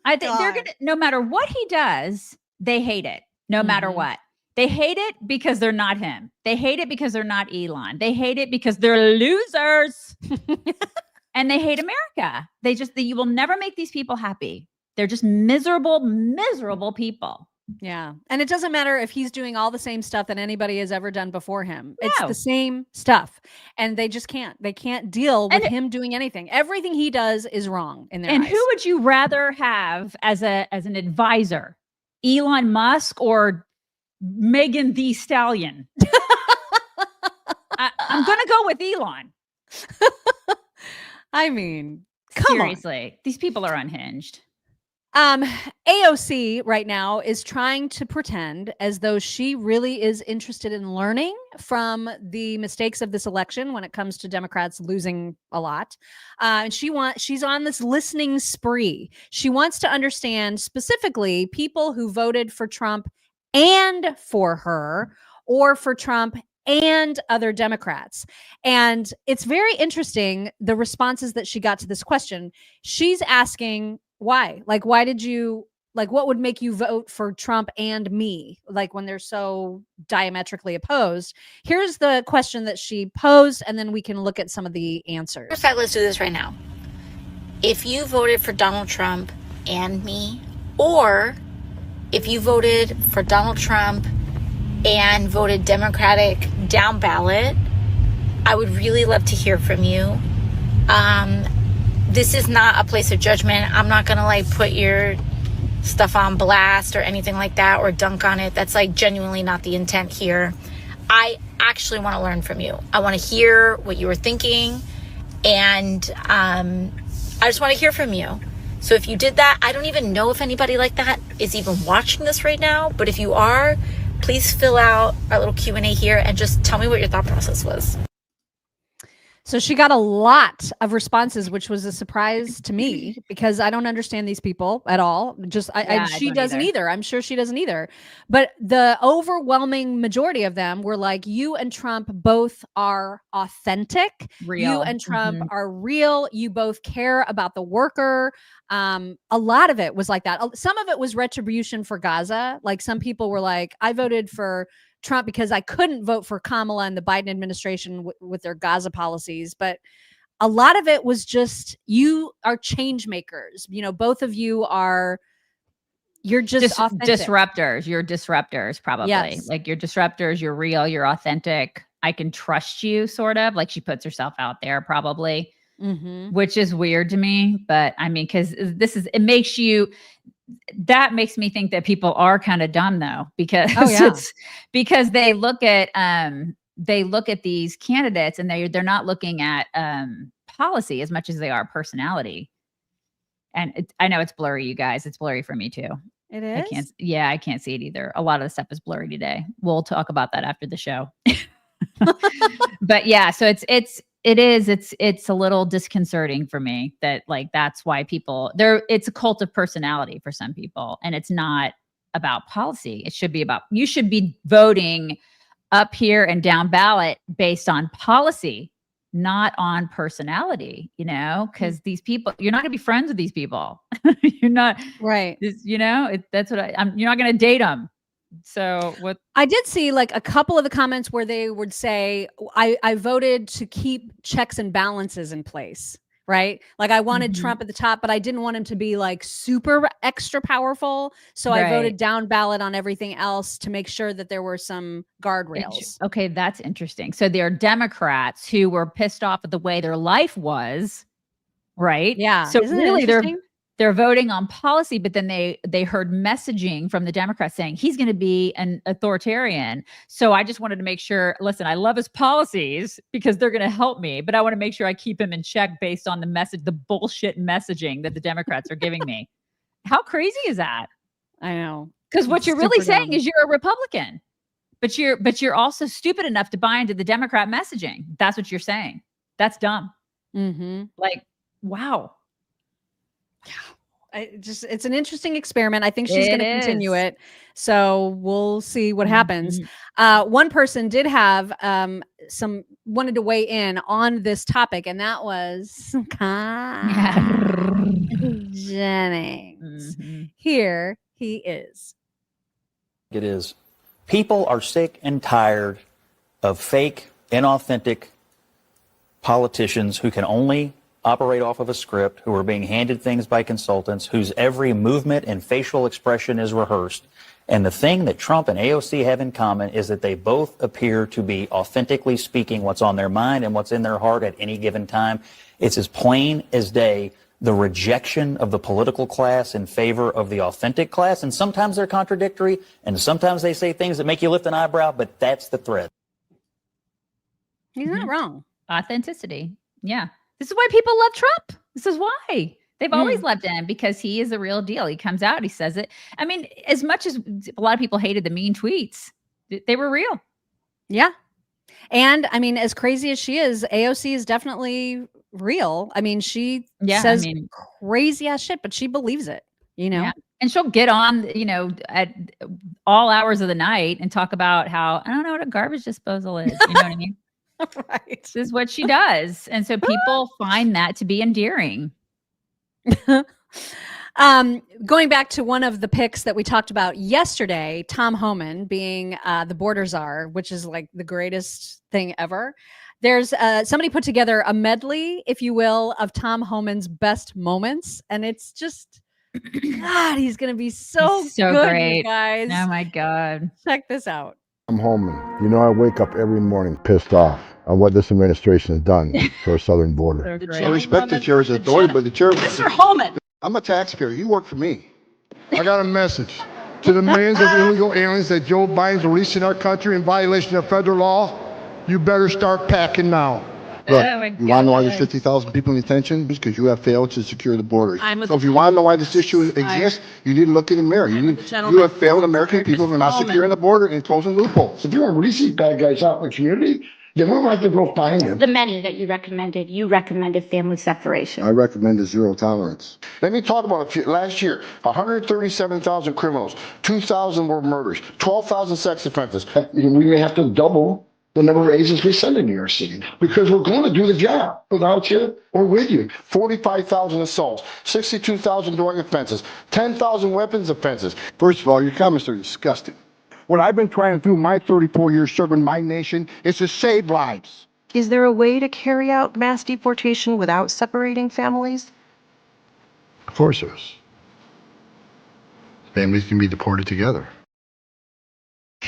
I think they're going to, no matter what he does, they hate it, no matter what. They hate it because they're not him. They hate it because they're not Elon. They hate it because they're losers. And they hate America. You will never make these people happy. They're just miserable, miserable people. Yeah. And it doesn't matter if he's doing all the same stuff that anybody has ever done before him. No. It's the same stuff. And they just can't. They can't deal with him doing anything. Everything he does is wrong in their eyes. And who would you rather have as an advisor? Elon Musk or Megan Thee Stallion? I'm going to go with Elon. I mean, seriously, these people are unhinged. AOC right now is trying to pretend as though she really is interested in learning from the mistakes of this election when it comes to Democrats losing a lot. And she's on this listening spree. She wants to understand specifically people who voted for Trump and for her, or for Trump and other Democrats. And it's very interesting, the responses that she got to this question. She's asking why? Like, why did you, like, what would make you vote for Trump and me? Like, when they're so diametrically opposed. Here's the question that she posed, and then we can look at some of the answers. In fact, let's do this right now. If you voted for Donald Trump and me, or if you voted for Donald Trump and voted Democratic down ballot, I would really love to hear from you. This is not a place of judgment. I'm not gonna like put your stuff on blast or anything like that or dunk on it. That's like genuinely not the intent here. I actually want to learn from you. I want to hear what you were thinking, and I just want to hear from you. So if you did that, I don't even know if anybody like that is even watching this right now, but if you are, please fill out our little Q&A here and just tell me what your thought process was. So she got a lot of responses, which was a surprise to me because I don't understand these people at all. She doesn't either. I'm sure she doesn't either. But the overwhelming majority of them were like, you and Trump both are authentic. Real. You and Trump are real. You both care about the worker. A lot of it was like that. Some of it was retribution for Gaza. Like, some people were like, I voted for Trump because I couldn't vote for Kamala and the Biden administration with their Gaza policies. But a lot of it was just, you are change makers. You know, both of you are, you're just disruptors. You're disruptors, probably. Yes. Like, you're disruptors. You're real. You're authentic. I can trust you, sort of. Like, she puts herself out there, probably, which is weird to me. But I mean, because that makes me think that people are kind of dumb, though, because because they look at these candidates and they're not looking at policy as much as they are personality. And I know it's blurry, you guys. It's blurry for me too. It is. I can't see it either. A lot of the stuff is blurry today. We'll talk about that after the show. But yeah, so it's a little disconcerting for me that, like, that's why people it's a cult of personality for some people, and it's not about policy. It should be about, you should be voting up here and down ballot based on policy, not on personality, you know, because these people, you're not gonna be friends with these people. You're not, right. You know, that's what you're not gonna date them. So what I did see, like, a couple of the comments where they would say, I voted to keep checks and balances in place, right? Like, I wanted Trump at the top, but I didn't want him to be like super extra powerful. So I voted down ballot on everything else to make sure that there were some guardrails. Okay, that's interesting. So there are Democrats who were pissed off at the way their life was, right? Yeah. So Isn't really they're voting on policy, but then they heard messaging from the Democrats saying he's going to be an authoritarian. So I just wanted to make sure, listen, I love his policies because they're going to help me, but I want to make sure I keep him in check based on the bullshit messaging that the Democrats are giving me. How crazy is that? I know. Because what you're really saying is you're a Republican, but you're also stupid enough to buy into the Democrat messaging. That's what you're saying. That's dumb. Like, wow. It's an interesting experiment. I think she's going to continue it. So we'll see what happens. One person did have wanted to weigh in on this topic, and that was Jennings. Here he is. It is. People are sick and tired of fake, inauthentic politicians who can only operate off of a script, who are being handed things by consultants, whose every movement and facial expression is rehearsed. And the thing that Trump and AOC have in common is that they both appear to be authentically speaking what's on their mind and what's in their heart at any given time. It's as plain as day, the rejection of the political class in favor of the authentic class. And sometimes they're contradictory, and sometimes they say things that make you lift an eyebrow, but that's the thread. He's not wrong. Authenticity. Yeah. This is why people love Trump. This is why. They've always loved him, because he is a real deal. He comes out, he says it. I mean, as much as a lot of people hated the mean tweets, they were real. Yeah. And I mean, as crazy as she is, AOC is definitely real. I mean, she says crazy ass shit, but she believes it, you know? Yeah. And she'll get on, at all hours of the night and talk about how, I don't know what a garbage disposal is. You know what I mean? Right. This is what she does. And so people find that to be endearing. Going back to one of the picks that we talked about yesterday, Tom Homan being the border czar, which is like the greatest thing ever. There's somebody put together a medley, if you will, of Tom Homan's best moments. And it's just, God, he's going to be so good, great. You guys. Oh my God. Check this out. I'm Homan. You know, I wake up every morning pissed off on what this administration has done to our southern border. I respect the chair's authority, but the chair... Mr. Homan! I'm a taxpayer. You work for me. I got a message to the millions of illegal aliens that Joe Biden's releasing our country in violation of federal law. You better start packing now. Look, you want to know why there's 50,000 people in detention? Because you have failed to secure the border. So if you want to know why this issue exists, you need to look in the mirror. You have failed American people for not securing the border and closing loopholes. If you want to release these bad guys out in the community, then we'll have to go find them. The many that you recommended family separation. I recommended zero tolerance. Let me talk about a few. Last year, 137,000 criminals, 2,000 were murders, 12,000 sex offenses. We may have to double the number of agents we send in New York City, because we're going to do the job without you or with you. 45,000 assaults, 62,000 drug offenses, 10,000 weapons offenses. First of all, your comments are disgusting. What I've been trying to do my 34 years serving my nation is to save lives. Is there a way to carry out mass deportation without separating families? Of course there is. Families can be deported together.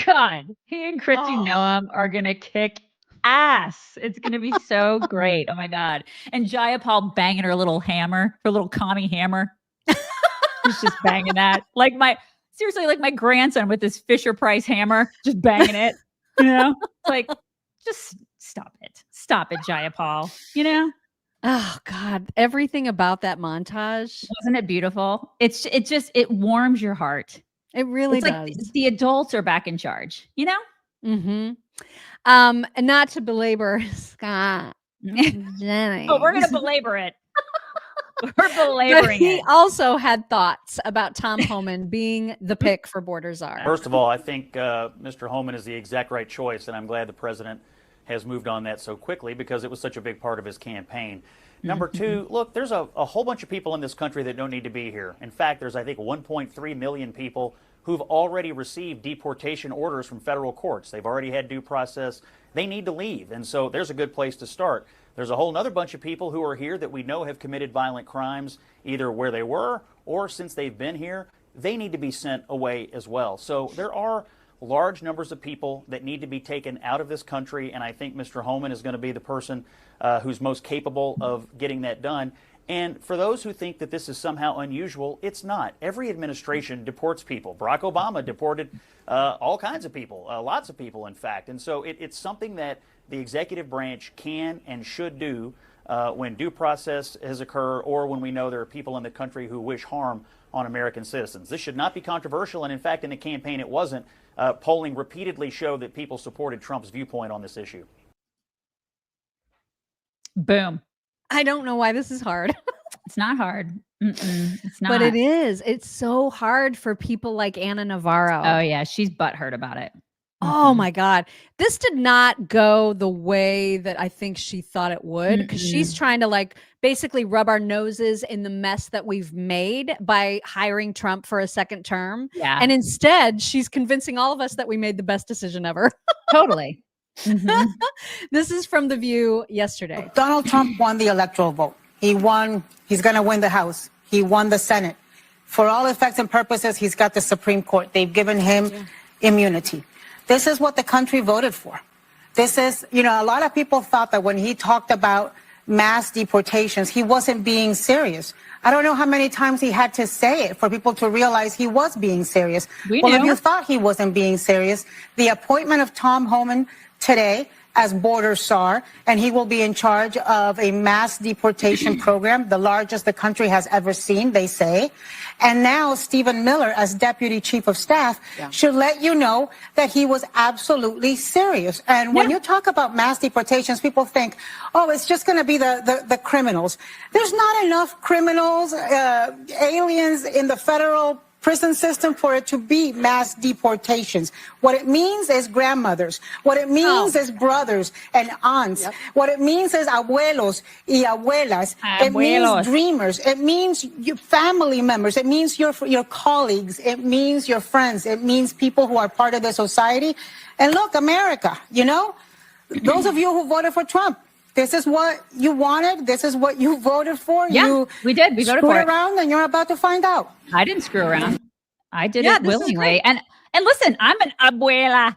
God, he and Kristi Noem are going to kick ass. It's going to be so great. Oh my God. And Jayapal banging her little hammer, her little commie hammer. She's just banging that. Seriously, like my grandson with his Fisher-Price hammer, just banging it, like, just stop it. Stop it, Jayapal, Oh God, everything about that montage. Wasn't it beautiful? It warms your heart. It really does. Like the adults are back in charge, Mm-hmm. And not to belabor Scott Jennings. Oh, we're going to belabor it. We're belaboring He also had thoughts about Tom Homan being the pick for border czar. First of all, I think Mr. Homan is the exact right choice, and I'm glad the president has moved on that so quickly because it was such a big part of his campaign. Number two, look, there's a whole bunch of people in this country that don't need to be here. In fact, there's, I think, 1.3 million people who've already received deportation orders from federal courts. They've already had due process. They need to leave, and so there's a good place to start. There's a whole other bunch of people who are here that we know have committed violent crimes, either where they were or since they've been here. They need to be sent away as well. So there are large numbers of people that need to be taken out of this country, and I think Mr. Homan is going to be the person who's most capable of getting that done. And for those who think that this is somehow unusual, it's not. Every administration deports people. Barack Obama deported all kinds of people, lots of people, in fact. And so it's something that the executive branch can and should do when due process has occurred or when we know there are people in the country who wish harm on American citizens. This should not be controversial, and in fact, in the campaign it wasn't. Polling repeatedly showed that people supported Trump's viewpoint on this issue. Boom. I don't know why this is hard. It's not hard. It's not. But it is. It's so hard for people like Anna Navarro. Oh yeah, she's butthurt about it. Oh my God. This did not go the way that I think she thought it would, because she's trying to like basically rub our noses in the mess that we've made by hiring Trump for a second term. Yeah. And instead, she's convincing all of us that we made the best decision ever. Totally. This is from The View yesterday. Donald Trump won the electoral vote. He won. He's going to win the House. He won the Senate. For all effects and purposes, he's got the Supreme Court. They've given him immunity. This is what the country voted for. This is, you know, a lot of people thought that when he talked about mass deportations, he wasn't being serious. I don't know how many times he had to say it for people to realize he was being serious. Well, if you thought he wasn't being serious, the appointment of Tom Homan today as border czar, and he will be in charge of a mass deportation program, the largest the country has ever seen, they say. And now Stephen Miller, as deputy chief of staff, should let you know that he was absolutely serious. And when you talk about mass deportations, people think, oh, it's just going to be the criminals. There's not enough criminals, aliens in the federal prison system for it to be mass deportations. What it means is grandmothers. What it means is brothers and aunts. What it means is abuelos y abuelas. It means dreamers. It means your family members. It means your colleagues. It means your friends. It means people who are part of the society. And look, America, you know, those of you who voted for Trump, this is what you wanted. This is what you voted for. Yeah, we did. We voted for it. Screw around and you're about to find out. I didn't screw around. I did it willingly. And listen, I'm an abuela.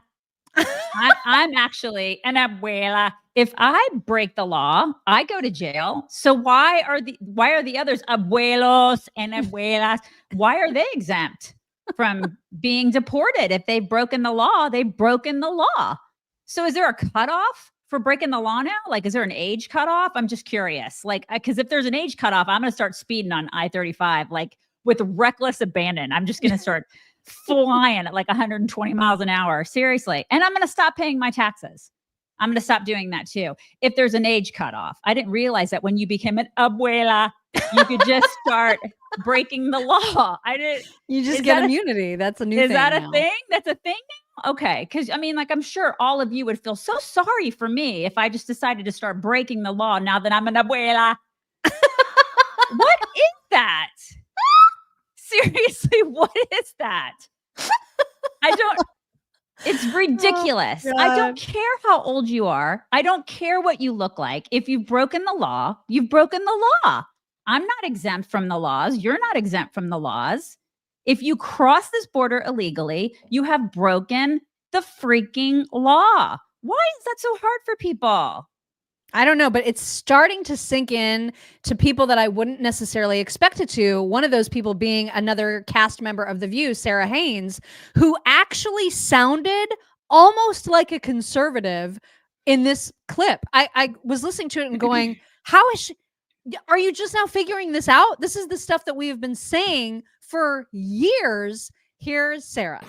I'm actually an abuela. If I break the law, I go to jail. So why are the others, abuelos and abuelas, why are they exempt from being deported? If they've broken the law, they've broken the law. So is there a cutoff for breaking the law now? Like, is there an age cutoff? I'm just curious. Like, because if there's an age cutoff, I'm going to start speeding on I-35, like with reckless abandon. I'm just going to start flying at like 120 miles an hour. Seriously. And I'm going to stop paying my taxes. I'm going to stop doing that too. If there's an age cutoff, I didn't realize that when you became an abuela, you could just start breaking the law. You just get immunity. That's a new thing. Is that a thing? That's a thing now? Okay. Because I mean, like, I'm sure all of you would feel so sorry for me if I just decided to start breaking the law now that I'm an abuela. What is that? Seriously, what is that? It's ridiculous. Oh, I don't care how old you are. I don't care what you look like. If you've broken the law, you've broken the law. I'm not exempt from the laws. You're not exempt from the laws. If you cross this border illegally, you have broken the freaking law. Why is that so hard for people? I don't know, but it's starting to sink in to people that I wouldn't necessarily expect it to. One of those people being another cast member of The View, Sara Haynes, who actually sounded almost like a conservative in this clip. I was listening to it and going, how is she? Are you just now figuring this out? This is the stuff that we have been saying for years. Here's Sara.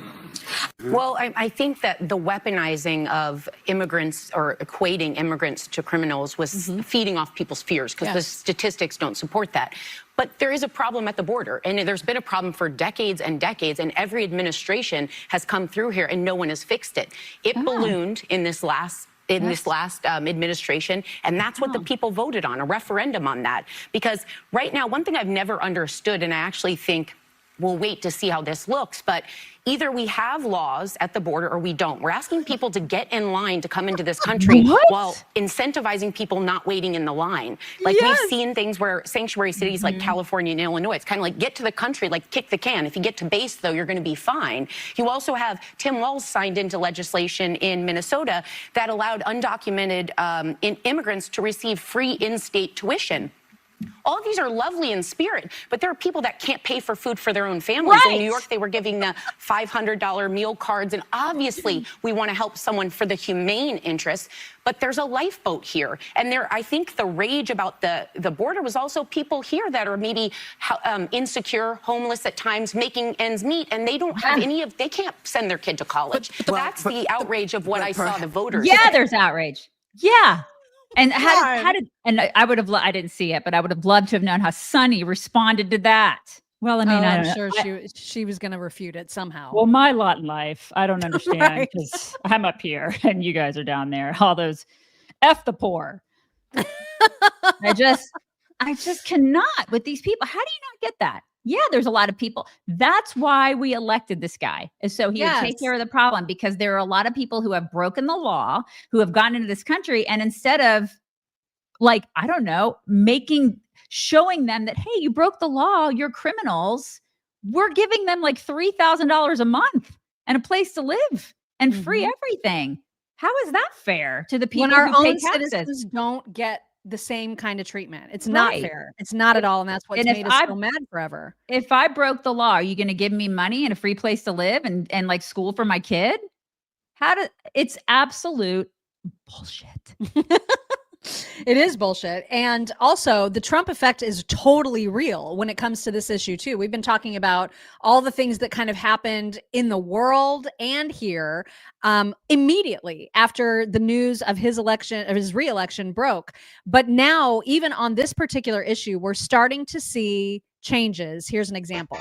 Well, I think that the weaponizing of immigrants or equating immigrants to criminals was feeding off people's fears because the statistics don't support that. But there is a problem at the border, and there's been a problem for decades and decades, and every administration has come through here and no one has fixed it. It ballooned in this last administration, and that's what the people voted on, a referendum on that. Because right now, one thing I've never understood, and I actually think we'll wait to see how this looks, but either we have laws at the border or we don't. We're asking people to get in line to come into this country while incentivizing people not waiting in the line. Like we've seen things where sanctuary cities like California and Illinois, it's kind of like get to the country, like kick the can. If you get to base, though, you're going to be fine. You also have Tim Walz signed into legislation in Minnesota that allowed undocumented immigrants to receive free in-state tuition. All of these are lovely in spirit, but there are people that can't pay for food for their own families. In New York, they were giving the $500 meal cards, and obviously we want to help someone for the humane interest, but there's a lifeboat here. And I think the rage about the border was also people here that are maybe insecure, homeless at times, making ends meet, and they don't have they can't send their kid to college. That's the outrage of what I saw the voters. Yeah, there's outrage. Yeah. And how did and I would have I didn't see it, but I would have loved to have known how Sonny responded to that. Well, I mean, I'm sure she was going to refute it somehow. Well, my lot in life, I don't understand because I'm up here and you guys are down there. All those F the poor. I just cannot with these people. How do you not get that? Yeah, there's a lot of people. That's why we elected this guy, is so he would take care of the problem, because there are a lot of people who have broken the law, who have gotten into this country, and instead of, like, I don't know, showing them that, hey, you broke the law, you're criminals, we're giving them like $3,000 a month and a place to live and free everything. How is that fair to the people when our who pay own taxes? citizens don't get the same kind of treatment? It's not fair. It's not at all. And that's what's made us so mad forever. If I broke the law, are you going to give me money and a free place to live and like school for my kid? It's absolute bullshit. It is bullshit. And also, the Trump effect is totally real when it comes to this issue, too. We've been talking about all the things that kind of happened in the world and here immediately after the news of his re-election broke. But now, even on this particular issue, we're starting to see changes. Here's an example.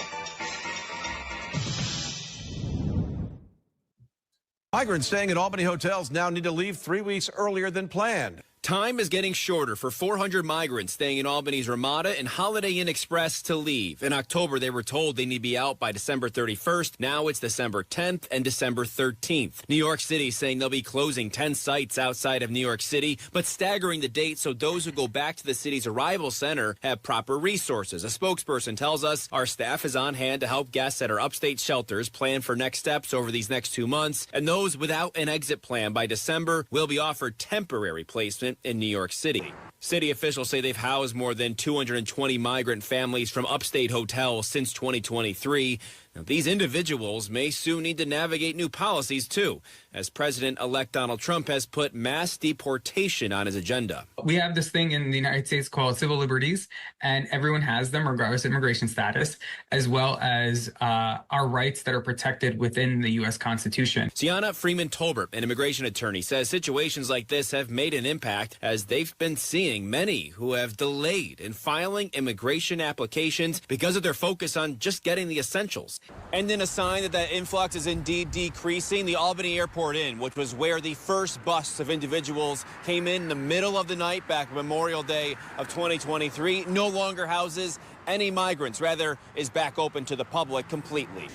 Migrants staying at Albany hotels now need to leave 3 weeks earlier than planned. Time is getting shorter for 400 migrants staying in Albany's Ramada and Holiday Inn Express to leave. In October, they were told they need to be out by December 31st. Now it's December 10th and December 13th. New York City saying they'll be closing 10 sites outside of New York City, but staggering the date so those who go back to the city's arrival center have proper resources. A spokesperson tells us our staff is on hand to help guests at our upstate shelters plan for next steps over these next 2 months, and those without an exit plan by December will be offered temporary placement in New York City. City officials say they've housed more than 220 migrant families from upstate hotels since 2023. Now, these individuals may soon need to navigate new policies, too, as President-elect Donald Trump has put mass deportation on his agenda. We have this thing in the United States called civil liberties, and everyone has them regardless of immigration status, as well as our rights that are protected within the U.S. Constitution. Sienna Freeman-Tolbert, an immigration attorney, says situations like this have made an impact as they've been seeing many who have delayed in filing immigration applications because of their focus on just getting the essentials. And in a sign that influx is indeed decreasing, the Albany Airport Inn, which was where the first busts of individuals came in the middle of the night back Memorial Day of 2023, no longer houses any migrants, rather is back open to the public completely.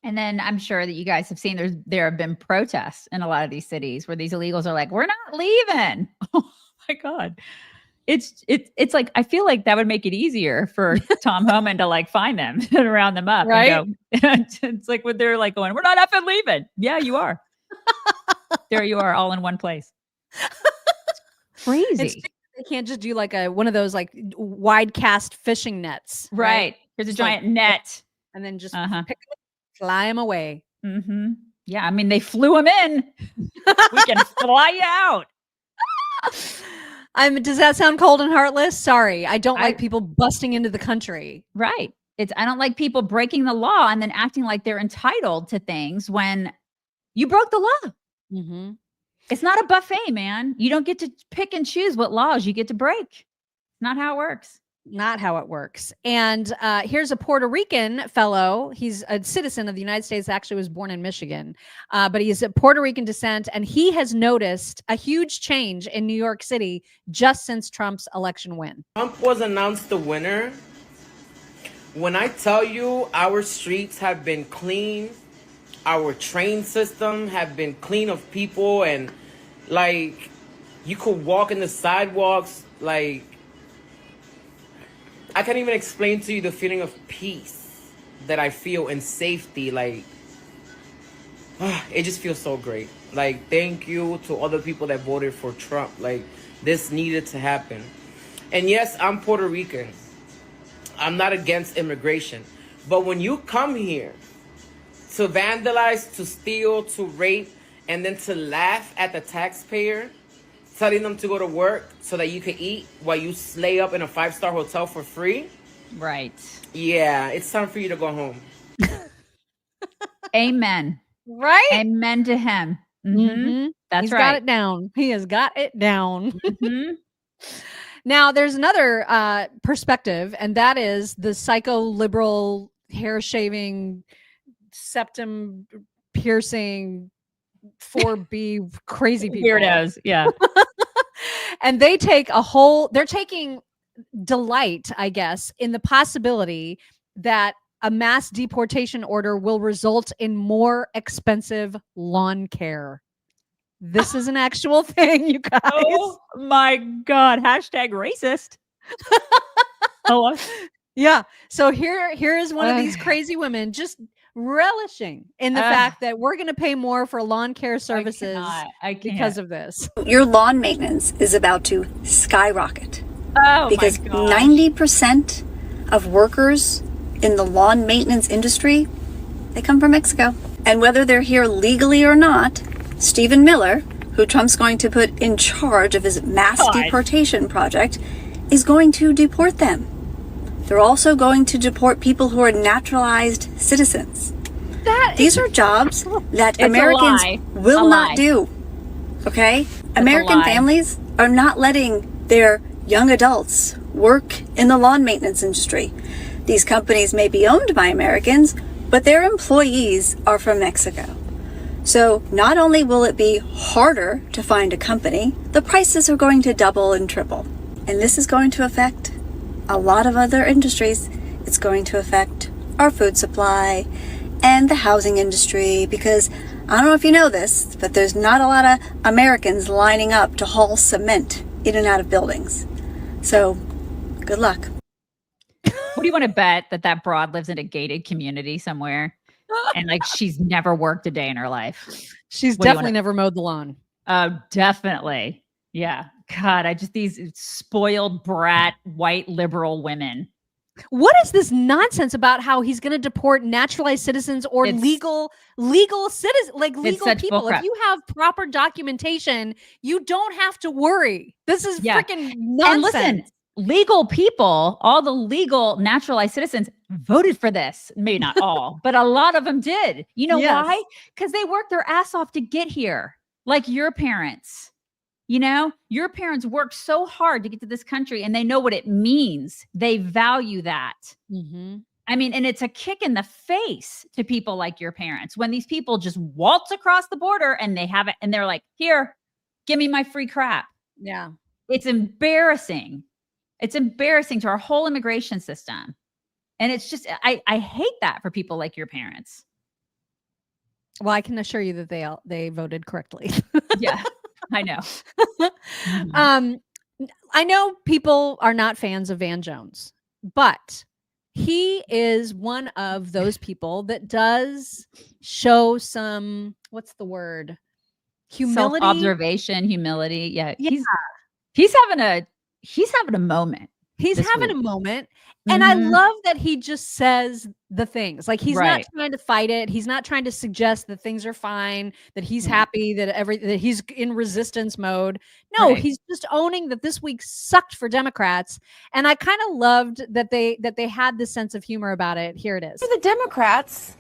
And then I'm sure that you guys have seen there have been protests in a lot of these cities where these illegals are like, we're not leaving. Oh my God. It's like, I feel like that would make it easier for Tom Homan to like find them and round them up. Right. And go, it's like when they're like going, we're not effing leaving. Yeah, you are. There you are, all in one place. It's crazy. They can't just do like one of those like wide cast fishing nets. Right. There's a giant net. And then just pick them up, fly them away. Mm-hmm. Yeah. I mean, they flew them in. We can fly you out. Does that sound cold and heartless? Sorry. I don't like people busting into the country. Right. I don't like people breaking the law and then acting like they're entitled to things when you broke the law. Mm-hmm. It's not a buffet, man. You don't get to pick and choose what laws you get to break. It's not how it works. Not how it works. And here's a Puerto Rican fellow. He's a citizen of the United States, actually was born in Michigan, but he's of Puerto Rican descent. And he has noticed a huge change in New York City just since Trump's election win. Trump was announced the winner. When I tell you our streets have been clean, our train system have been clean of people, and like you could walk in the sidewalks, like I can't even explain to you the feeling of peace that I feel and safety. Like, it just feels so great. Like, thank you to all the people that voted for Trump. Like, this needed to happen. And yes, I'm Puerto Rican. I'm not against immigration. But when you come here to vandalize, to steal, to rape, and then to laugh at the taxpayer, telling them to go to work so that you can eat while you slay up in a 5-star hotel for free. Right. Yeah, it's time for you to go home. Amen. Right? Amen to him. That's He's right. got it down. He has got it down. Mm-hmm. Now, there's another perspective, and that is the psycho-liberal, hair-shaving, septum piercing, 4B crazy people. Weirdos, yeah. And they're taking delight, I guess, in the possibility that a mass deportation order will result in more expensive lawn care. This is an actual thing, you guys. Oh my God. Hashtag racist. Oh, yeah. So here is one of these crazy women just relishing in the fact that we're going to pay more for lawn care services because of this. Your lawn maintenance is about to skyrocket. Oh, because 90% of workers in the lawn maintenance industry, they come from Mexico. And whether they're here legally or not, Stephen Miller, who Trump's going to put in charge of his mass deportation project, is going to deport them. They're also going to deport people who are naturalized citizens. These are jobs that Americans will not do. Okay? American families are not letting their young adults work in the lawn maintenance industry. These companies may be owned by Americans, but their employees are from Mexico. So not only will it be harder to find a company, the prices are going to double and triple. And this is going to affect a lot of other industries. It's going to affect our food supply and the housing industry, because I don't know if you know this, but there's not a lot of Americans lining up to haul cement in and out of buildings. So good luck. What do you want to bet that broad lives in a gated community somewhere and like she's never worked a day in her life? She's definitely never mowed the lawn. Oh, definitely. Yeah. God, these spoiled brat white liberal women. What is this nonsense about how he's going to deport naturalized citizens or legal citizens, like legal people? If you have proper documentation, you don't have to worry. This is freaking nonsense. And listen, legal people, all the legal naturalized citizens voted for this. Maybe not all, but a lot of them did. You know why? Because they worked their ass off to get here, like your parents. You know, your parents worked so hard to get to this country and they know what it means. They value that. I mean, and it's a kick in the face to people like your parents when these people just waltz across the border and they have it and they're like, here, give me my free crap. Yeah. It's embarrassing. It's embarrassing to our whole immigration system. And it's just, I hate that for people like your parents. Well, I can assure you that they voted correctly. Yeah. I know. I know people are not fans of Van Jones, but he is one of those people that does show some, what's the word? Humility, self-observation, humility. Yeah. He's having a moment. He's having a moment. And I love that he just says the things. Like he's not trying to fight it. He's not trying to suggest that things are fine, that he's happy, that he's in resistance mode. No, he's just owning that this week sucked for Democrats. And I kind of loved that they had this sense of humor about it. Here it is. For the Democrats,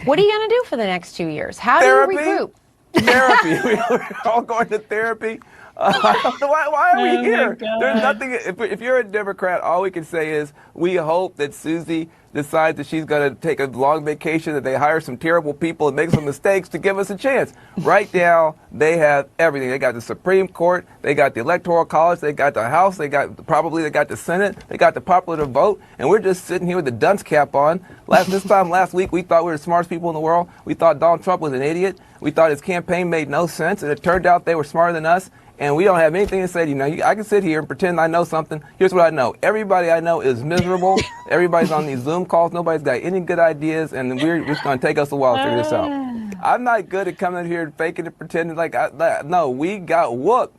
what are you going to do for the next 2 years? How do you regroup? Therapy. We're all going to therapy. Why are we here? There's nothing. If you're a Democrat, all we can say is we hope that Susie decides that she's going to take a long vacation, that they hire some terrible people and make some mistakes to give us a chance. Right now, they have everything. They got the Supreme Court, they got the Electoral College, they got the House, they got the Senate, they got the popular vote, and we're just sitting here with the dunce cap on. Last week, we thought we were the smartest people in the world. We thought Donald Trump was an idiot. We thought his campaign made no sense, and it turned out they were smarter than us. And we don't have anything to say. I can sit here and pretend I know something. Here's what I know. Everybody I know is miserable. Everybody's on these Zoom calls. Nobody's got any good ideas. And we're just going to take us a while to figure this out. I'm not good at coming in here and faking and pretending no, we got whooped.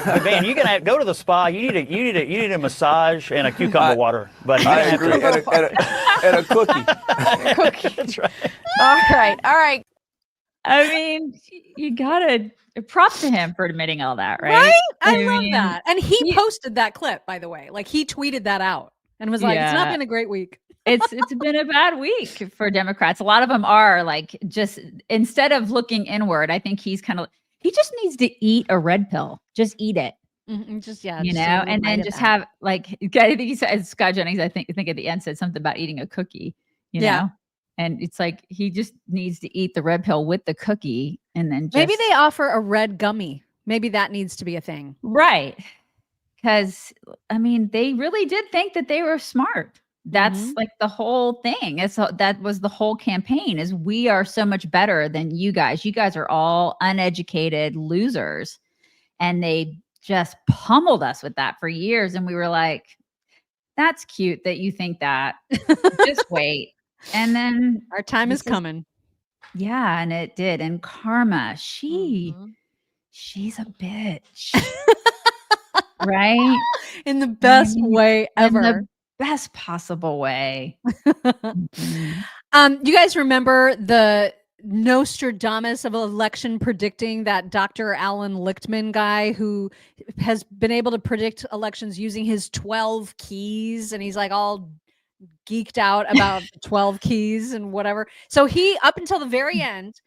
Man, you're gonna go to the spa. You need a massage and a cucumber water. But I agree. And a cookie. That's right. All right. I mean, you gotta props to him for admitting all that, right? I love that. And he posted that clip, by the way. Like he tweeted that out. and was like, it's not Yeah. been a great week. It's been a bad week for Democrats. A lot of them are like, just instead of looking inward, I think he just needs to eat a red pill. Just eat it. Just You just know, a and bite then of just that. have like, I think he said, Scott Jennings, I think at the end said something about eating a cookie, you Yeah. know, and it's like, he just needs to eat the red pill with the cookie and then just. Maybe they offer a red gummy. Maybe that needs to be a thing. Right. Because, I mean, they really did think that they were smart. That's like the whole thing. That was the whole campaign, is we are so much better than you guys. You guys are all uneducated losers. And they just pummeled us with that for years. And we were like, that's cute that you think that. Just wait. And then our time is coming. Yeah, and it did. And Karma, she's a bitch. Right? In the best way ever. In the best possible way. You guys remember the Nostradamus of election predicting, that Dr. Alan Lichtman guy who has been able to predict elections using his 12 keys, and he's like all geeked out about 12 keys and whatever. So he, up until the very end,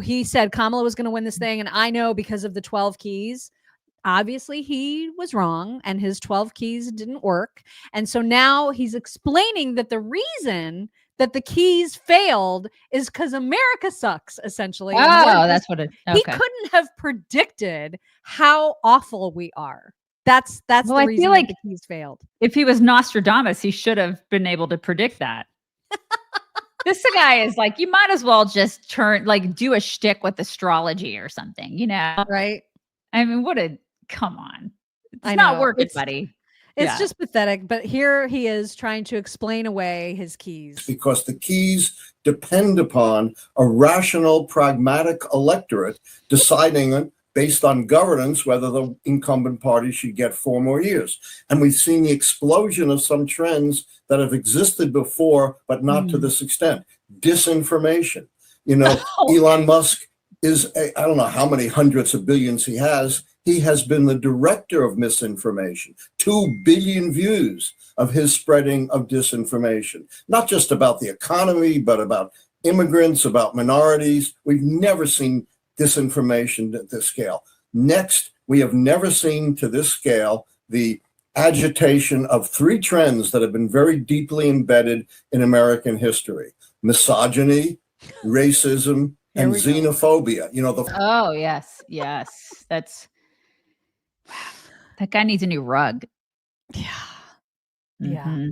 he said Kamala was going to win this thing, and I know because of the 12 keys. Obviously, he was wrong, and his 12 keys didn't work. And so now he's explaining that the reason that the keys failed is because America sucks, essentially. Oh, that's what it. Okay. He couldn't have predicted how awful we are. That's the I reason feel like that the keys failed. If he was Nostradamus, he should have been able to predict that. This guy is like, you might as well just do a shtick with astrology or something, you know? Right. I mean, come on. It's I not know. working, buddy. It's just pathetic. But here he is trying to explain away his keys. Because the keys depend upon a rational, pragmatic electorate deciding based on governance whether the incumbent party should get 4 more years. And we've seen the explosion of some trends that have existed before, but not to this extent. Disinformation. You know, Elon Musk is, I don't know how many hundreds of billions he has. He has been the director of misinformation. 2 billion views of his spreading of disinformation, not just about the economy, but about immigrants, about minorities. We've never seen disinformation at this scale. Next, we have never seen to this scale the agitation of 3 trends that have been very deeply embedded in American history: misogyny, racism, and xenophobia. You know, Oh, yes. That's that guy needs a new rug. Yeah.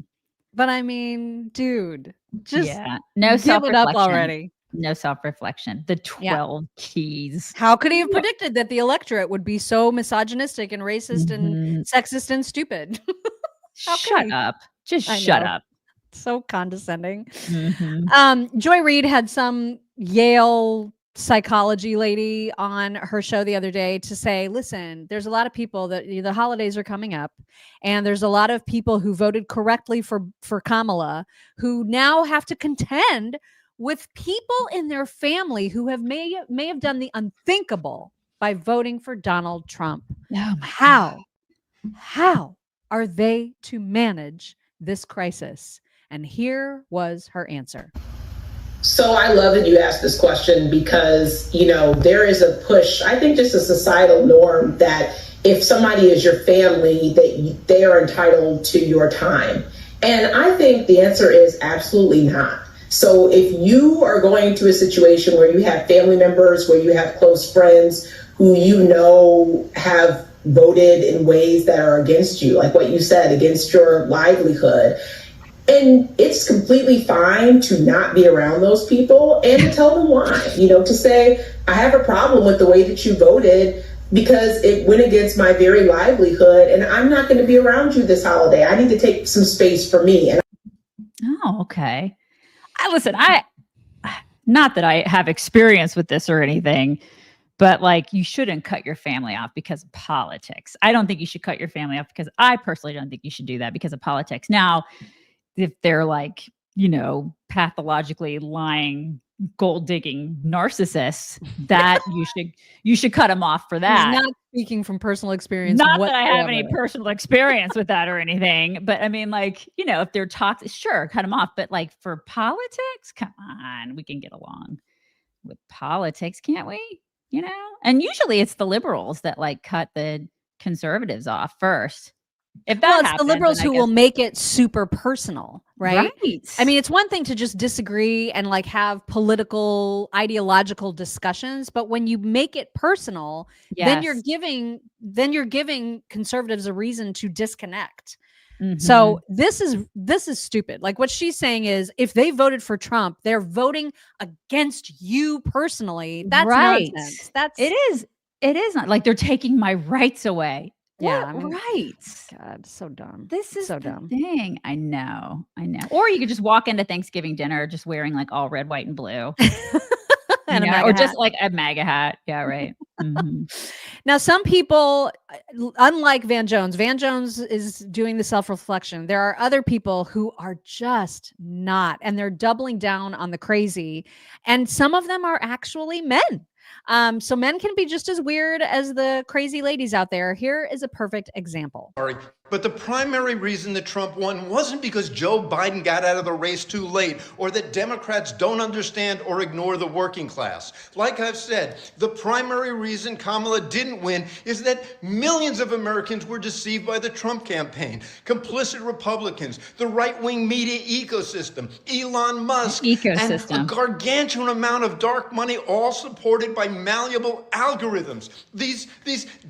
But I mean, dude, just no give self-reflection. it up already. No self-reflection. The 12 keys. How could he have predicted that the electorate would be so misogynistic and racist and sexist and stupid? Shut up. Just shut up. So condescending. Mm-hmm. Joy Reid had some Yale psychology lady on her show the other day to say, listen, there's a lot of people that the holidays are coming up, and there's a lot of people who voted correctly for Kamala who now have to contend with people in their family who may have done the unthinkable by voting for Donald Trump. Oh How are they to manage this crisis? And here was her answer. So I love that you asked this question because, there is a push, I think just a societal norm that if somebody is your family, that they are entitled to your time. And I think the answer is absolutely not. So if you are going to a situation where you have family members, where you have close friends who have voted in ways that are against you, like what you said, against your livelihood, and it's completely fine to not be around those people and to tell them why, to say, I have a problem with the way that you voted because it went against my very livelihood and I'm not going to be around you this holiday. I need to take some space for me. Oh, okay. Not that I have experience with this or anything, but you shouldn't cut your family off because of politics. I don't think you should cut your family off I personally don't think you should do that because of politics. Now, if they're pathologically lying gold digging narcissists, that you should cut him off for that. He's not speaking from personal experience. Not whatsoever. that I have any personal experience with that or anything, but I mean, like, you know, if they're toxic, sure, cut them off. But like for politics, come on, we can get along with politics, can't we? You know, and usually it's the liberals that like cut the conservatives off first. If that it's happens, the liberals then I who will guess- make it super personal, right? Right. I mean, it's one thing to just disagree and like have political, ideological discussions, but when you make it personal, then you're giving conservatives a reason to disconnect. So this is stupid. Like what she's saying is, if they voted for Trump, they're voting against you personally. That's nonsense. It is not like they're taking my rights away. Yeah, What I mean, rights? God, so dumb. This is so the dumb. thing. I know. Or you could just walk into Thanksgiving dinner just wearing like all red, white, and blue. And You a know, MAGA or hat. just like a MAGA hat. Yeah, right. Now, some people, unlike Van Jones is doing the self-reflection. There are other people who are just not, and they're doubling down on the crazy. And some of them are actually men. So men can be just as weird as the crazy ladies out there. Here is a perfect example. But the primary reason that Trump won wasn't because Joe Biden got out of the race too late or that Democrats don't understand or ignore the working class. Like I've said, the primary reason Kamala didn't win is that millions of Americans were deceived by the Trump campaign, complicit Republicans, the right-wing media ecosystem, Elon Musk, and a gargantuan amount of dark money, all supported by malleable algorithms. These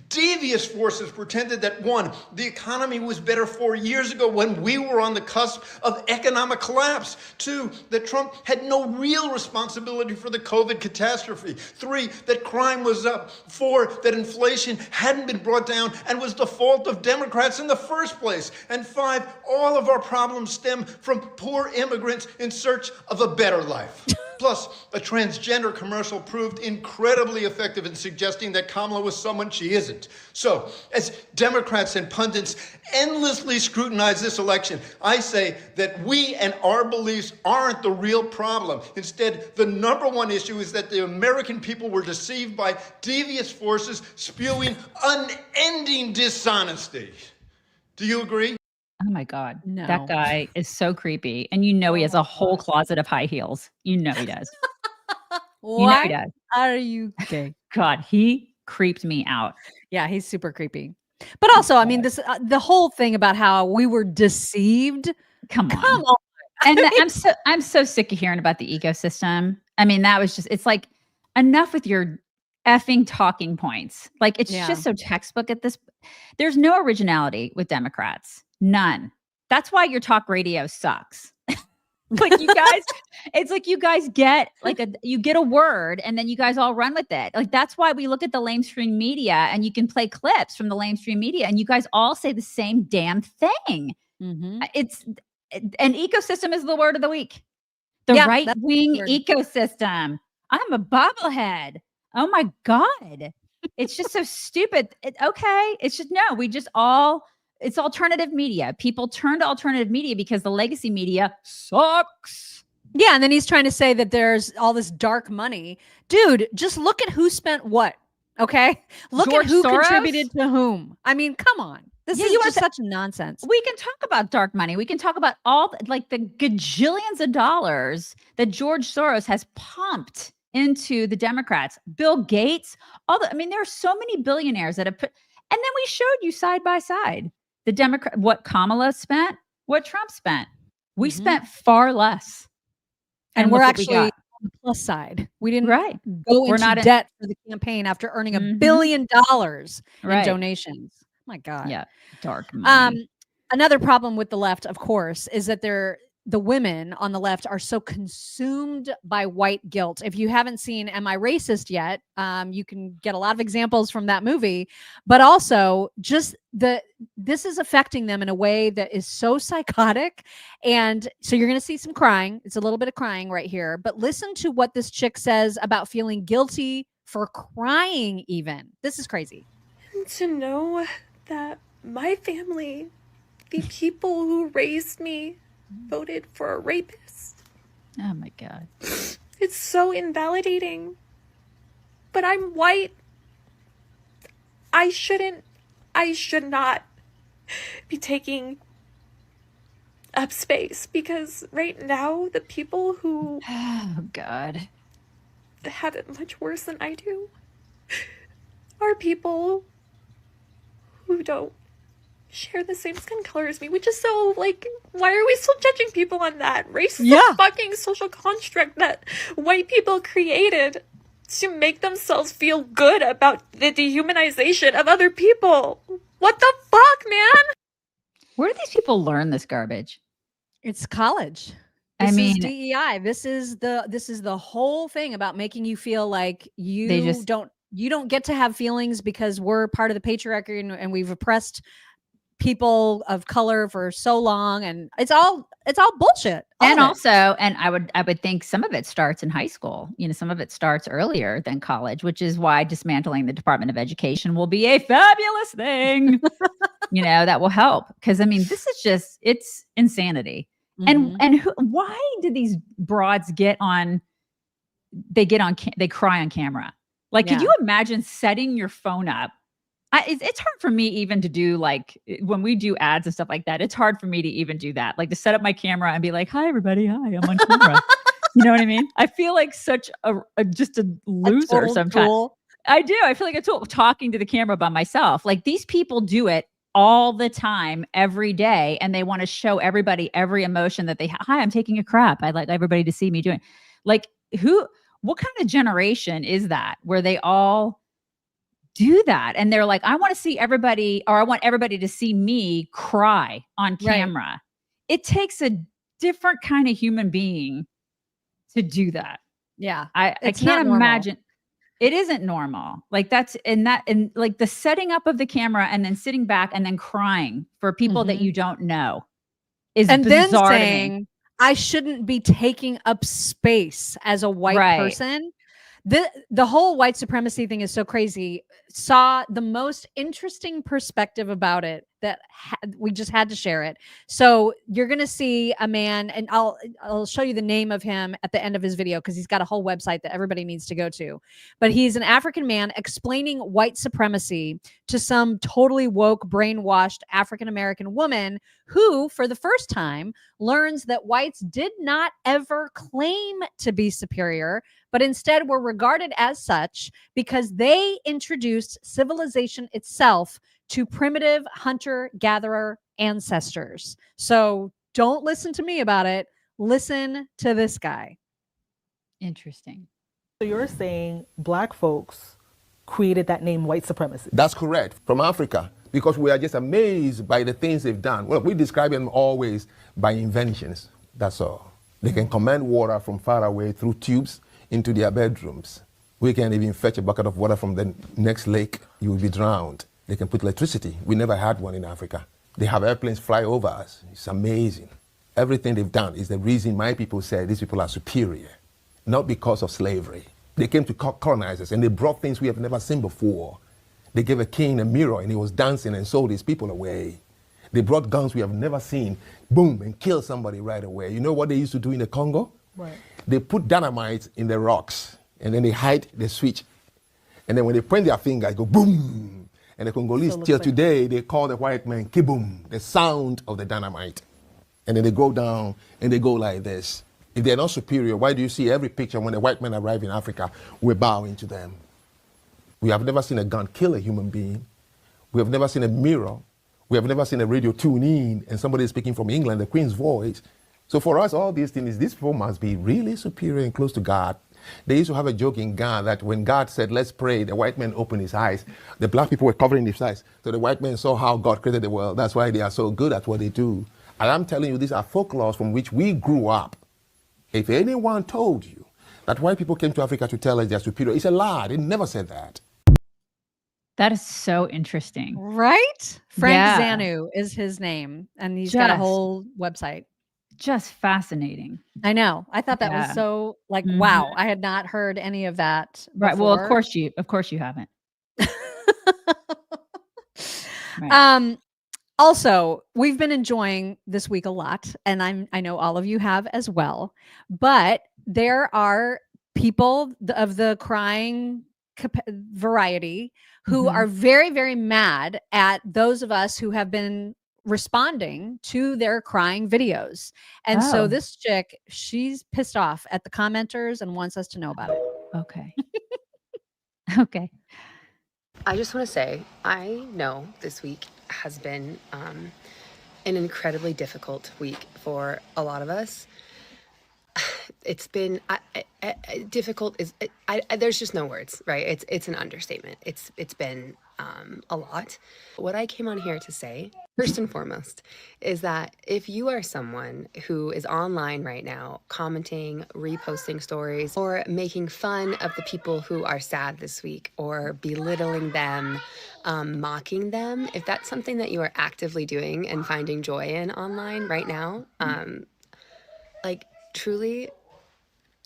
devious forces pretended that, one, the economy was better 4 years ago when we were on the cusp of economic collapse. Two, that Trump had no real responsibility for the COVID catastrophe. Three, that crime was up. Four, that inflation hadn't been brought down and was the fault of Democrats in the first place. And five, all of our problems stem from poor immigrants in search of a better life. Plus, a transgender commercial proved incredibly effective in suggesting that Kamala was someone she isn't. So, as Democrats and pundits endlessly scrutinize this election, I say that we and our beliefs aren't the real problem. Instead, the number one issue is that the American people were deceived by devious forces spewing unending dishonesty. Do you agree? Oh my God. No. That guy is so creepy. And you know he has a whole closet of high heels. You know he does. You know he Why does. are you gay? God, he creeped me out. Yeah, he's super creepy. But also, I mean, this the whole thing about how we were deceived. Come on. And I'm so sick of hearing about the ecosystem. I mean, that was just, it's like, enough with your effing talking points. Like, it's just so textbook at this. There's no originality with Democrats. None. That's why your talk radio sucks. Like, you guys, it's like you guys get like you get a word and then you guys all run with it. Like, that's why we look at the lamestream media and you can play clips from the lamestream media and you guys all say the same damn thing. It's an ecosystem is the word of the week. The right wing ecosystem. I'm a bobblehead. Oh my God. It's just so stupid. Okay. It's just, no, it's alternative media. People turn to alternative media because the legacy media sucks. Yeah. And then he's trying to say that there's all this dark money. Dude, just look at who spent what. Okay. Look George at who Soros? contributed to whom. I mean, come on. This is just such nonsense. We can talk about dark money. We can talk about all like the gajillions of dollars that George Soros has pumped into the Democrats. Bill Gates, I mean, there are so many billionaires that have put, and then we showed you side by side the Democrat, what Kamala spent, what Trump spent. We spent far less. And we're look what actually on the plus side. We didn't go We're into not debt for the campaign after earning $1 billion in donations. My God. Yeah. Dark money. Another problem with the left, of course, is that the women on the left are so consumed by white guilt. If you haven't seen Am I Racist yet, you can get a lot of examples from that movie, but also just this is affecting them in a way that is so psychotic. And so you're going to see some crying. It's a little bit of crying right here, but listen to what this chick says about feeling guilty for crying even. This is crazy. And to know that my family, the people who raised me, voted for a rapist. Oh my God. It's so invalidating. But I'm white. I should not be taking up space, because right now the people who Oh God, have it much worse than I do are people who don't share the same skin color as me, which is so, like, why are we still judging people on that? Race is a fucking social construct that white people created to make themselves feel good about the dehumanization of other people. What the fuck, man? where do these people learn this garbage? It's college. I This mean, is DEI. This is the whole thing about making you feel like They just- you don't get to have feelings because we're part of the patriarchy and we've oppressed people of color for so long, and it's all bullshit. and also, and I would think some of it starts in high school. You know, some of it starts earlier than college, which is why dismantling the Department of Education will be a fabulous thing. You know, that will help, because I mean, this is just, it's insanity. And why do these broads get on? They cry on camera. Like, could you imagine setting your phone up? It's hard for me even to do, like, when we do ads and stuff like that. It's hard for me to even do that, like to set up my camera and be like, "Hi, everybody! Hi, I'm on camera." You know what I mean? I feel like such just a loser sometimes. Tool. I do. I feel like a tool talking to the camera by myself. Like, these people do it all the time, every day, and they want to show everybody every emotion that they have. Hi, I'm taking a crap. I'd like everybody to see me doing. Like, what kind of generation is that where they all do that? And they're like, I want to see everybody, or I want everybody to see me cry on camera. Right. It takes a different kind of human being to do that. Yeah. I can't imagine. It isn't normal. Like, and like the setting up of the camera and then sitting back and then crying for people that you don't know is and bizarre then to saying, me. I shouldn't be taking up space as a white person. The whole white supremacy thing is so crazy. Saw the most interesting perspective about it that we just had to share it. So you're going to see a man, and I'll show you the name of him at the end of his video, because he's got a whole website that everybody needs to go to. But he's an African man explaining white supremacy to some totally woke, brainwashed African-American woman who, for the first time, learns that whites did not ever claim to be superior, but instead were regarded as such because they introduced civilization itself to primitive hunter-gatherer ancestors. So don't listen to me about it. Listen to this guy. Interesting. So you're saying Black folks created that name white supremacy? That's correct. From Africa, because we are just amazed by the things they've done. Well, we describe them always by inventions. That's all. They can command water from far away through tubes into their bedrooms. We can even fetch a bucket of water from the next lake. You will be drowned. They can put electricity. We never had one in Africa. They have airplanes fly over us. It's amazing. Everything they've done is the reason my people say these people are superior, not because of slavery. They came to colonize us, and they brought things we have never seen before. They gave a king a mirror, and he was dancing and sold his people away. They brought guns we have never seen, boom, and killed somebody right away. You know what they used to do in the Congo? Right. They put dynamite in the rocks, and then they hide the switch. And then when they point their finger, it go boom. And the Congolese till today, they call the white man kiboom, the sound of the dynamite. And then they go down and they go like this. If they're not superior, why do you see every picture when the white men arrive in Africa, we bow into them? We have never seen a gun kill a human being. We have never seen a mirror. We have never seen a radio tune in and somebody is speaking from England, the Queen's voice. So for us, all these things, these people must be really superior and close to God. They used to have a joke in Ghana that when God said, let's pray, the white man opened his eyes. The black people were covering his eyes. So the white man saw how God created the world. That's why they are so good at what they do. And I'm telling you, these are folklores from which we grew up. If anyone told you that white people came to Africa to tell us they're superior, it's a lie. They never said that. That is so interesting. Right? Frank Zanu is his name, and he's got a whole website. Just fascinating. I know. I thought that was so wow. I had not heard any of that before. Right. Well, of course you haven't. Right. Also, we've been enjoying this week a lot, and I know all of you have as well, but there are people of the crying variety who are very, very mad at those of us who have been responding to their crying videos. And so this chick, she's pissed off at the commenters and wants us to know about it. Okay. Okay. I just want to say, I know this week has been an incredibly difficult week for a lot of us. It's been difficult. There's just no words, right? It's an understatement. It's been a lot. What I came on here to say, first and foremost, is that if you are someone who is online right now, commenting, reposting stories, or making fun of the people who are sad this week, or belittling them, mocking them, if that's something that you are actively doing and finding joy in online right now, like truly,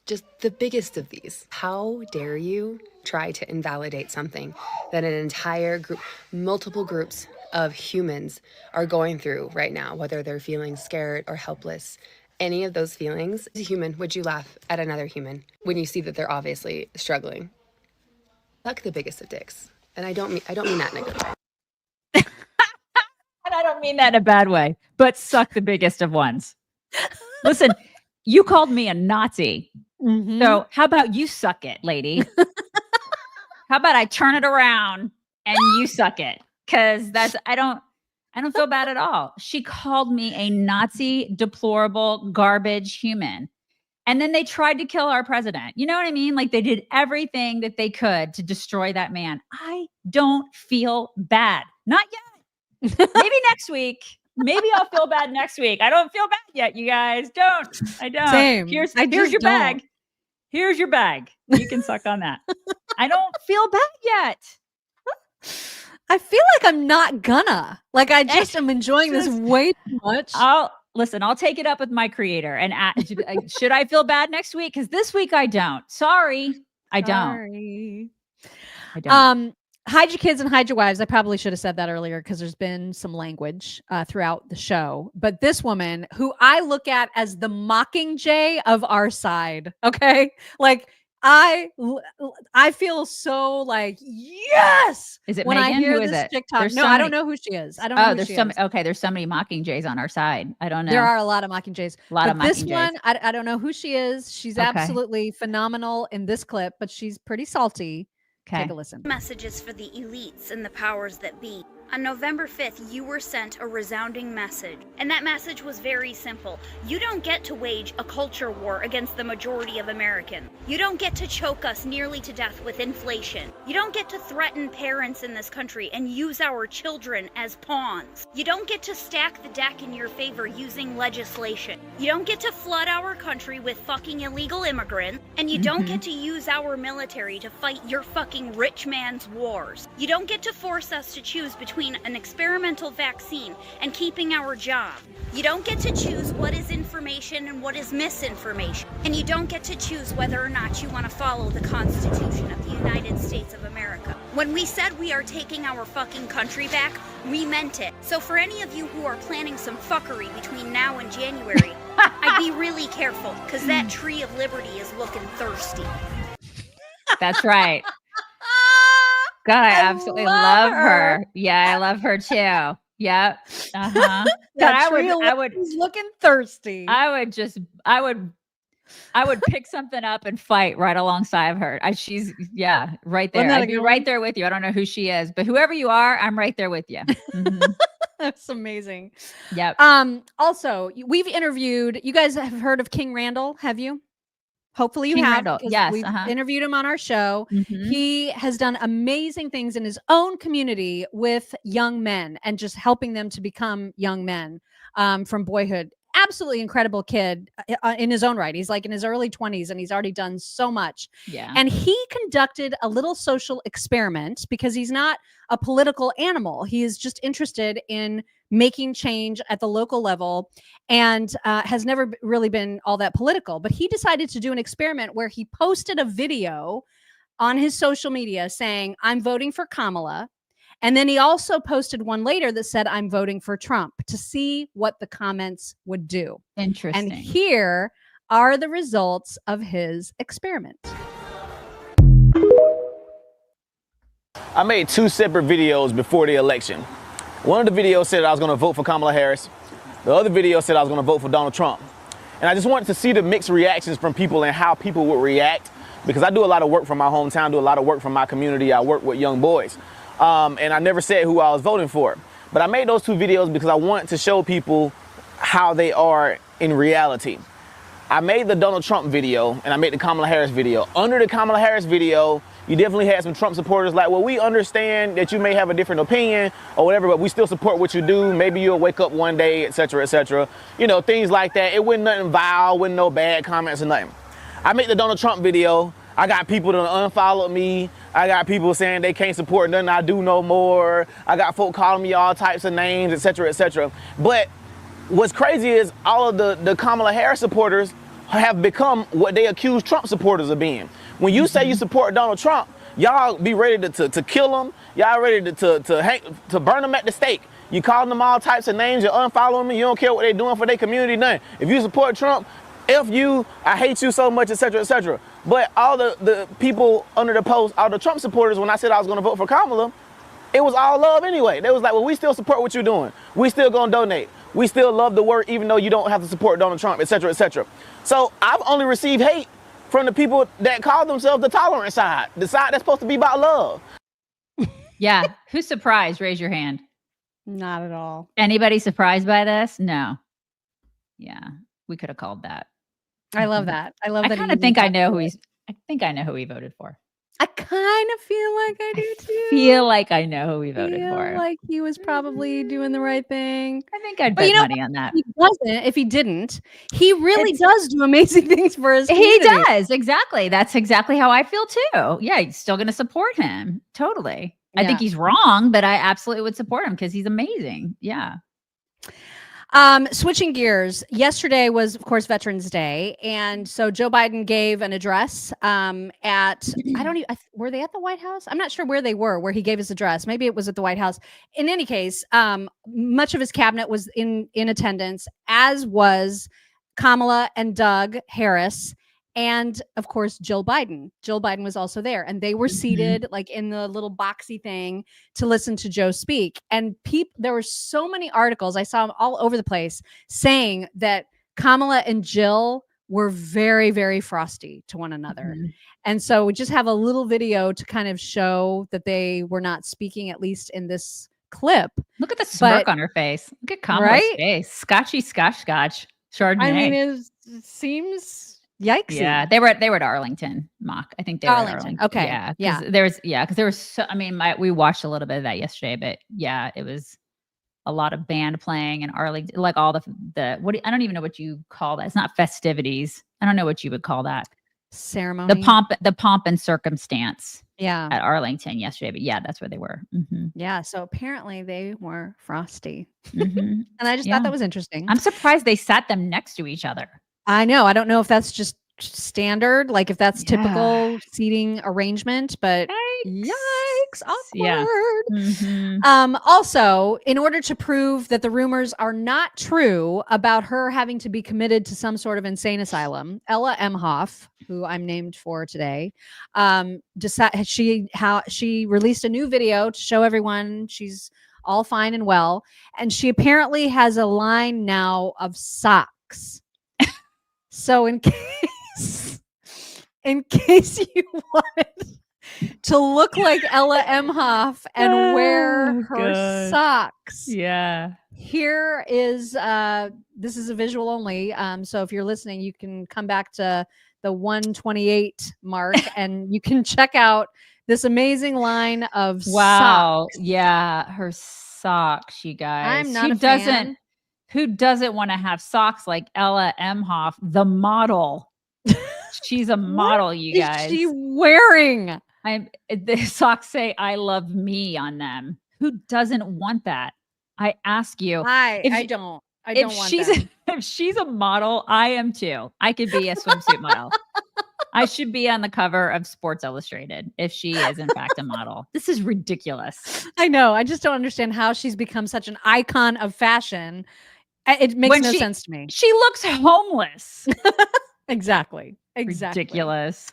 just the biggest of these. How dare you try to invalidate something that an entire group, multiple groups of humans are going through right now, whether they're feeling scared or helpless. Any of those feelings, as a human, would you laugh at another human when you see that they're obviously struggling? Suck the biggest of dicks. And I don't mean that in a good way. And I don't mean that in a bad way, but suck the biggest of ones. Listen, you called me a Nazi. So how about you suck it, lady? How about I turn it around and you suck it? Because I don't feel bad at all. She called me a Nazi, deplorable, garbage human. And then they tried to kill our president. You know what I mean? Like they did everything that they could to destroy that man. I don't feel bad. Not yet. Maybe next week. Maybe I'll feel bad next week. I don't feel bad yet, you guys. I don't. Same. Here's your bag. Here's your bag. You can suck on that. I don't feel bad yet. I feel like I'm not gonna. Like I just am enjoying this way too much. I'll take it up with my creator and should I feel bad next week? Because this week I don't. Sorry. I don't. Hide your kids and hide your wives. I probably should have said that earlier because there's been some language throughout the show. But this woman, who I look at as the Mockingjay of our side, okay? Like I feel so like yes. Is it when Megan? I hear Who is this it? TikTok? There's No, so I don't many- know who she is. I don't know. There's so many Mockingjays on our side. I don't know. There are a lot of Mockingjays. A lot of This Mockingjays. one, I don't know who she is. She's Okay. absolutely phenomenal in this clip, but she's pretty salty. Okay. Take a listen. Messages for the elites and the powers that be. On November 5th, you were sent a resounding message. And that message was very simple. You don't get to wage a culture war against the majority of Americans. You don't get to choke us nearly to death with inflation. You don't get to threaten parents in this country and use our children as pawns. You don't get to stack the deck in your favor using legislation. You don't get to flood our country with fucking illegal immigrants. And you don't get to use our military to fight your fucking rich man's wars. You don't get to force us to choose between an experimental vaccine and keeping our job. You don't get to choose what is information and what is misinformation. And you don't get to choose whether or not you want to follow the Constitution of the United States of America. When we said we are taking our fucking country back, we meant it. So for any of you who are planning some fuckery between now and January, I'd be really careful because that tree of liberty is looking thirsty. That's right. God, I absolutely love her. Yeah, I love her too. Yep. Uh-huh. I would He's looking thirsty. I would pick something up and fight right alongside of her. She's right there. Wasn't that I'd a be good right one? there with you. I don't know who she is, but whoever you are, I'm right there with you. Mhm. That's amazing. Yep. Also, we've interviewed, you guys have heard of King Randall, have you? Hopefully you King have. Randall, because yes, We've uh-huh. interviewed him on our show. Mhm. He has done amazing things in his own community with young men and just helping them to become young men from boyhood. Absolutely incredible kid in his own right. He's like in his early 20s and he's already done so much. Yeah. And he conducted a little social experiment because he's not a political animal. He is just interested in making change at the local level and has never really been all that political. But he decided to do an experiment where he posted a video on his social media saying, I'm voting for Kamala. And then he also posted one later that said, I'm voting for Trump, to see what the comments would do. Interesting. And here are the results of his experiment. I made 2 separate videos before the election. One of the videos said I was going to vote for Kamala Harris. The other video said I was going to vote for Donald Trump. And I just wanted to see the mixed reactions from people and how people would react, because I do a lot of work from my hometown, do a lot of work from my community. I work with young boys. And I never said who I was voting for. But I made those 2 videos because I wanted to show people how they are in reality. I made the Donald Trump video and I made the Kamala Harris video. Under the Kamala Harris video, you definitely had some Trump supporters like, well, we understand that you may have a different opinion or whatever, but we still support what you do. Maybe you'll wake up one day, et cetera, et cetera. You know, things like that. It wasn't nothing vile, wasn't no bad comments or nothing. I made the Donald Trump video. I got people that unfollowed me. I got people saying they can't support nothing I do no more. I got folk calling me all types of names, et cetera, et cetera. But what's crazy is all of the Kamala Harris supporters have become what they accuse Trump supporters of being. When you say you support Donald Trump, y'all be ready to kill him. Y'all ready to burn him at the stake. You calling them all types of names, you unfollowing them, you don't care what they're doing for their community, nothing. If you support Trump, F you, I hate you so much, et cetera, et cetera. But all the people under the post, all the Trump supporters, when I said I was gonna vote for Kamala, it was all love anyway. They was like, well, we still support what you're doing. We still gonna donate. We still love the work, even though you don't have to support Donald Trump, et cetera, et cetera. So I've only received hate from the people that call themselves the tolerant side, the side that's supposed to be about love. Yeah. Who's surprised? Raise your hand. Not at all. Anybody surprised by this? No. Yeah. We could have called that. I love that. I love that. I kind of think I know who he voted for. I kind of feel like I do too. Feel like I know who he voted for. Like he was probably doing the right thing. I think I'd bet money on that. If he didn't, he really does do amazing things for his community. He does. Exactly. That's exactly how I feel too. Yeah. He's still going to support him. Totally. I think he's wrong, but I absolutely would support him because he's amazing. Yeah. Switching gears, yesterday was, of course, Veterans Day. And so Joe Biden gave an address were they at the White House? I'm not sure where they were, where he gave his address. Maybe it was at the White House. In any case, much of his cabinet was in attendance, as was Kamala and Doug Harris. And of course, Jill Biden. Jill Biden was also there, and they were seated like in the little boxy thing to listen to Joe speak. And there were so many articles I saw them all over the place saying that Kamala and Jill were very, very frosty to one another. And so we just have a little video to kind of show that they were not speaking, at least in this clip. Look at the smirk on her face. Look at Kamala's face. Scotch. Chardonnay. I mean, it seems yikesy. Yeah, they were at Arlington mock. I think they were at Arlington. Okay. Yeah. Because there was so. I mean, we watched a little bit of that yesterday, but yeah, it was a lot of band playing and Arlington, like all the what I don't even know what you call that. It's not festivities. I don't know what you would call that. Ceremony. The pomp and circumstance. Yeah. At Arlington yesterday, but yeah, that's where they were. Yeah. So apparently they were frosty, and I just thought that was interesting. I'm surprised they sat them next to each other. I know. I don't know if that's just standard, like if that's typical seating arrangement, but yikes, awkward. Yeah. Also, in order to prove that the rumors are not true about her having to be committed to some sort of insane asylum, Ella Emhoff, who I'm named for today, she released a new video to show everyone she's all fine and well, and she apparently has a line now of socks. So in case you wanted to look like Ella Emhoff and wear her socks. Yeah. Here is this is a visual only. So if you're listening, you can come back to the 128 mark and you can check out this amazing line of socks. Yeah, her socks, you guys. I'm not a fan. Who doesn't want to have socks like Ella Emhoff, the model? She's a model, you guys. What is she wearing? The socks say "I love me" on them. Who doesn't want that? I ask you. I don't want that. If she's a model, I am too. I could be a swimsuit model. I should be on the cover of Sports Illustrated if she is in fact a model. This is ridiculous. I know. I just don't understand how she's become such an icon of fashion. It makes no sense to me. She looks homeless. Exactly. Ridiculous.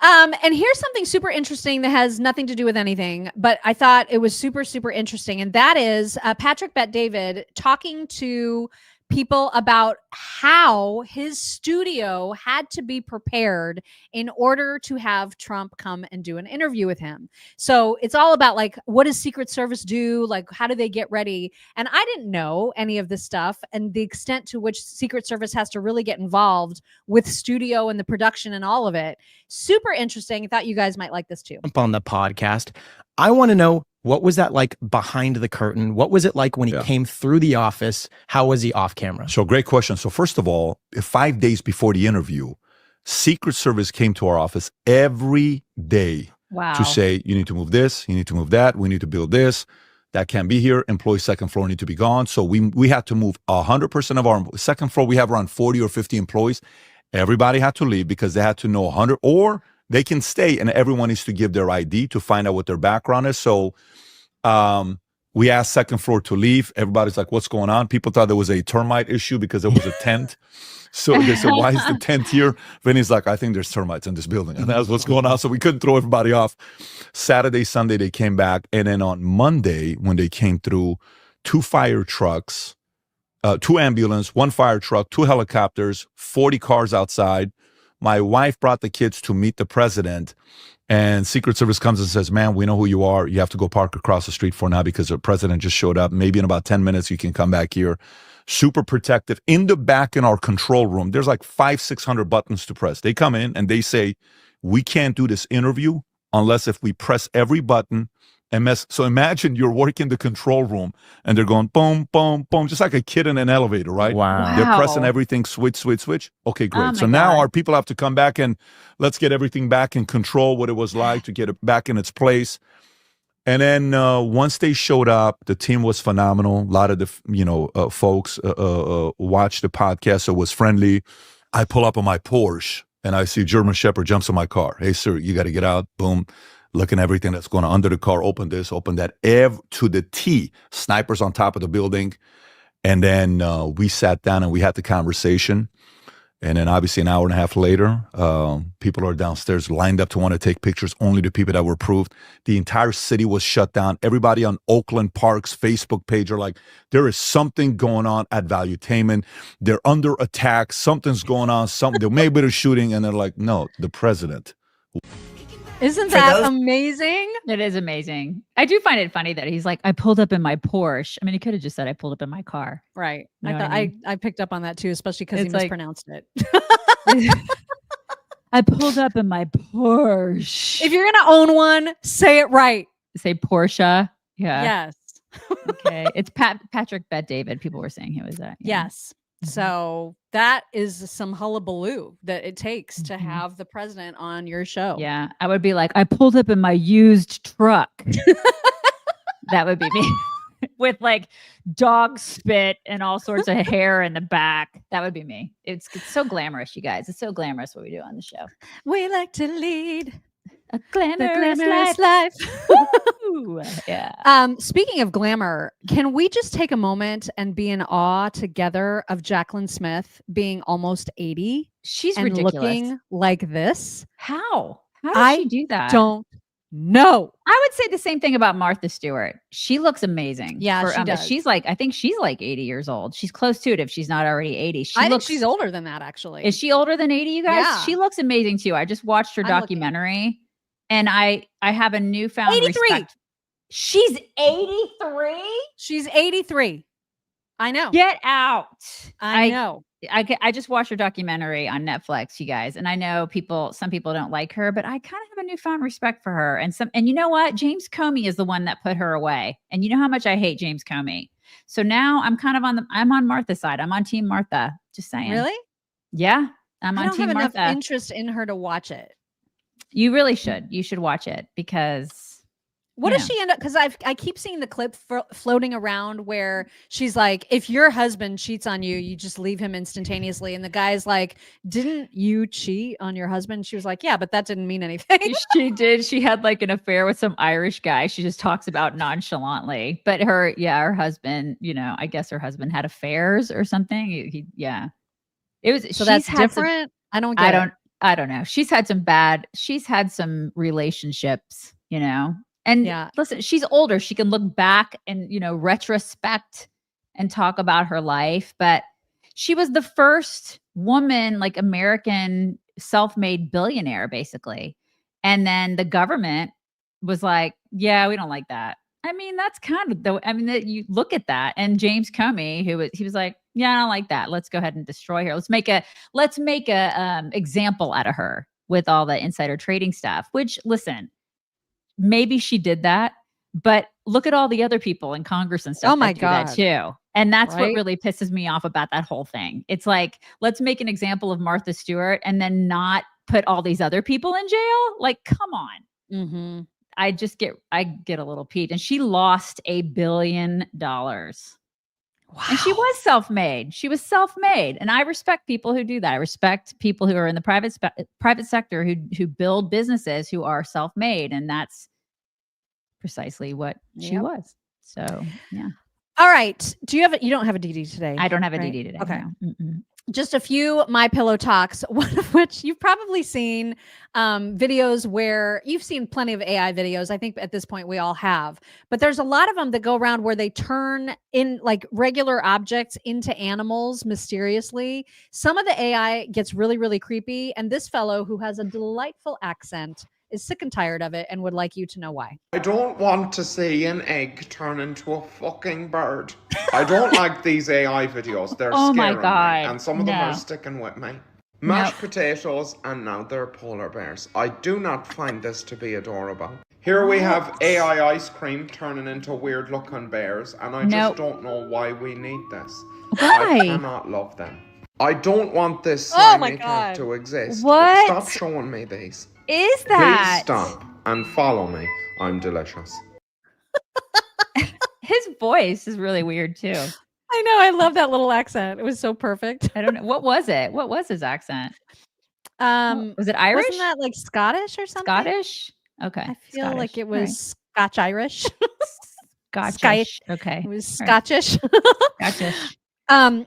And here's something super interesting that has nothing to do with anything, but I thought it was super, super interesting. And that is Patrick Bet-David talking to people about how his studio had to be prepared in order to have Trump come and do an interview with him. So it's all about like, what does Secret Service do? Like, how do they get ready? And I didn't know any of this stuff and the extent to which Secret Service has to really get involved with studio and the production and all of it. Super interesting. I thought you guys might like this too. On the podcast, I want to know, what was that like behind the curtain? What was it like when he came through the office? How was he off camera? So great question. So first of all, 5 days before the interview, Secret Service came to our office every day to say, you need to move this, you need to move that, we need to build this, that can't be here, employees second floor need to be gone. So we had to move 100% of our second floor. We have around 40 or 50 employees. Everybody had to leave because they had to know 100, or they can stay and everyone needs to give their ID to find out what their background is. So we asked second floor to leave. Everybody's like, what's going on? People thought there was a termite issue because there was a tent. So they said, why is the tent here? Vinny's like, I think there's termites in this building. And that's what's going on. So we couldn't throw everybody off. Saturday, Sunday, they came back. And then on Monday, when they came through, 2 fire trucks, 2 ambulance, 1 fire truck, 2 helicopters, 40 cars outside. My wife brought the kids to meet the president, and Secret Service comes and says, man, we know who you are. You have to go park across the street for now because the president just showed up. Maybe in about 10 minutes, you can come back here. Super protective. In the back in our control room, there's like 500-600 buttons to press. They come in and they say, we can't do this interview unless if we press every button and mess. So imagine you're working the control room and they're going boom, boom, boom, just like a kid in an elevator, right? Wow. They're pressing everything, switch, switch, switch. Okay, great. So now our people have to come back and let's get everything back in control, what it was like to get it back in its place. And then once they showed up, the team was phenomenal. A lot of the folks watched the podcast, so it was friendly. I pull up on my Porsche and I see German Shepherd jumps in my car. Hey, sir, you got to get out. Boom. Looking at everything that's going on under the car, open this, open that, to the T. Snipers on top of the building. And then we sat down and we had the conversation. And then obviously an hour and a half later, people are downstairs lined up to want to take pictures, only the people that were approved. The entire city was shut down. Everybody on Oakland Park's Facebook page are like, there is something going on at Valuetainment. They're under attack. Something's going on. There may be a shooting. And they're like, no, the president. Isn't that amazing? It is amazing. I do find it funny that he's like, I pulled up in my Porsche. I mean, he could have just said, I pulled up in my car. Right. You know I picked up on that too, especially because he It's like- mispronounced it. I pulled up in my Porsche. If you're going to own one, say it right. Say Porsche. Yeah. Yes. Okay. It's Patrick Bet-David. People were saying who was that? Yeah. Yes. So that is some hullabaloo that it takes to have the president on your show. Yeah. I would be like, I pulled up in my used truck. That would be me. With like dog spit and all sorts of hair in the back. That would be me. It's so glamorous, you guys. It's so glamorous what we do on the show. We like to lead a glamorous life. Ooh, yeah. Speaking of glamour, can we just take a moment and be in awe together of Jaclyn Smith being almost 80? She's and ridiculous. Looking like this. How does she do that? Don't know. I would say the same thing about Martha Stewart. She looks amazing. Yeah, she does. She's like, I think she's like 80 years old. She's close to it if she's not already 80. I think she's older than that, actually. Is she older than 80, you guys? Yeah. She looks amazing too. I just watched her documentary and I have a newfound 83. respect. She's 83? She's 83. I know. Get out. I know. I just watched her documentary on Netflix, you guys, and I know some people don't like her, but I kind of have a newfound respect for her. And you know what? James Comey is the one that put her away. And you know how much I hate James Comey. So now I'm kind of I'm on Martha's side. I'm on Team Martha. Just saying. Really? Yeah, I'm I on don't Team have Martha. enough interest in her to watch it. You really should. You should watch it because. What does she end up? Because I keep seeing the clip floating around where she's like, if your husband cheats on you, you just leave him instantaneously. And the guy's like, didn't you cheat on your husband? She was like, yeah, but that didn't mean anything. She did. She had like an affair with some Irish guy. She just talks about nonchalantly. But her husband, I guess her husband had affairs or something. It was. So that's different. I don't get it. I don't know. She's had some relationships, you know. And listen, she's older. She can look back and, you know, retrospect and talk about her life. But she was the first woman, like American self-made billionaire, basically. And then the government was like, yeah, we don't like that. I mean, that's kind of you look at that. And James Comey, he was like, yeah, I don't like that. Let's go ahead and destroy her. Let's make a example out of her with all the insider trading stuff, which, listen, maybe she did that, but look at all the other people in Congress and stuff. Oh my that do God. that too. And that's what Right? really pisses me off about that whole thing. It's like, let's make an example of Martha Stewart and then not put all these other people in jail. Like, come on. Mm-hmm. I get a little peeved. And she lost $1 billion. Wow. And she was self-made. And I respect people who do that. I respect people who are in the private sector who build businesses who are self-made. And that's precisely what she was. So, yeah. All right. You don't have a DD today? I don't have a right? DD today. Okay. No. Mm-mm. Just a few My Pillow talks, one of which you've probably seen videos where you've seen plenty of AI videos. I think at this point we all have, but there's a lot of them that go around where they turn in like regular objects into animals mysteriously. Some of the AI gets really, really creepy. And this fellow who has a delightful accent is sick and tired of it and would like you to know why. I don't want to see an egg turn into a fucking bird. I don't like these AI videos. They're Oh my scaring God. me, and some of them No. are sticking with me. Mashed potatoes, and now they're polar bears. I do not find this to be adorable. Here we have AI ice cream turning into weird looking bears, and I just don't know why we need this. Why? I cannot love them. I don't want this Oh my slimy God. cat to exist. What Stop showing me these. is that? Please stop and follow me. I'm delicious. His voice is really weird too. I know. I love that little accent. It was so perfect. I don't know. What was it? What was his accent? Was it Irish? Wasn't that like Scottish or something? Scottish? Okay. I feel Scottish. like it All right. was Scotch Irish. Scottish. Okay. It was All right. Scottish. Scottish.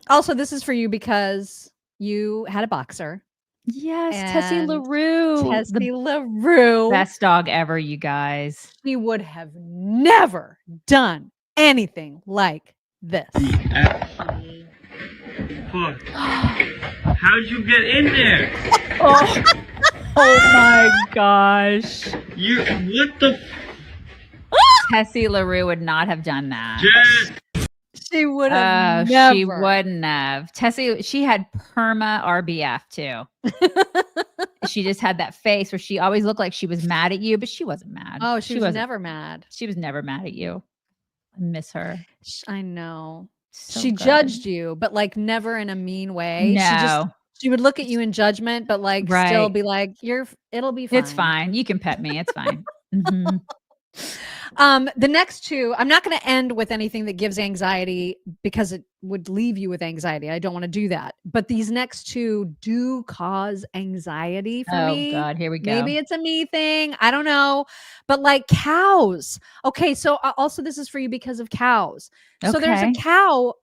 Also, this is for you because you had a boxer. Yes, Tessie And LaRue. Tessie LaRue. Best dog ever, you guys. She would have never done anything like this. How'd you get in there? Oh my gosh. What the? Tessie LaRue would not have done that. She would have never. She wouldn't have. Tessie, she had perma RBF too. She just had that face where she always looked like she was mad at you, but she wasn't mad. Oh, she was wasn't. never mad. She was never mad at you. I miss her. I know. So she good. judged you, but like never in a mean way. No. She would look at you in judgment, but like still be like, it'll be fine. It's fine. You can pet me. It's fine. Mhm. The next two, I'm not going to end with anything that gives anxiety because it would leave you with anxiety. I don't want to do that. But these next two do cause anxiety for me. Oh God, here we go. Maybe it's a me thing. I don't know. But like cows. Okay, so also this is for you because of cows. So there's a Okay. cow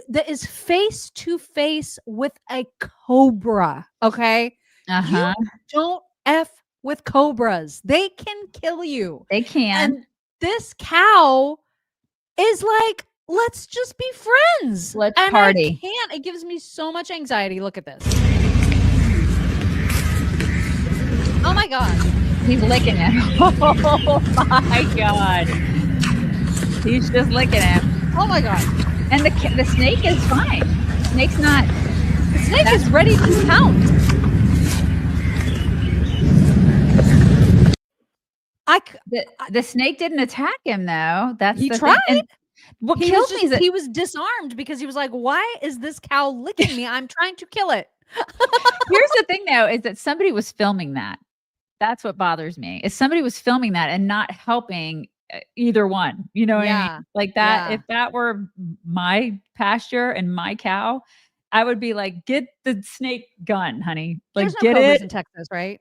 that is face to face with a cobra. Okay. Uh-huh. You don't F with cobras. They can kill you. They can. And this cow is like, let's just be friends. Let's and party. I can't. It gives me so much anxiety. Look at this. Oh my God. He's licking him. Oh my God. He's just licking him. Oh my God. And the snake is fine. Snake's not. The snake is ready to pounce. The snake didn't attack him though. That's He the tried. thing. And what He kills was me is that he was disarmed because he was like, why is this cow licking me? I'm trying to kill it. here's the thing though, is that somebody was filming that. That's what bothers me. Is somebody was filming that and not helping either one. You know what I mean? Like that. Yeah. If that were my pasture and my cow, I would be like, get the snake gun, honey. Like There's no get cobras it. in Texas, right?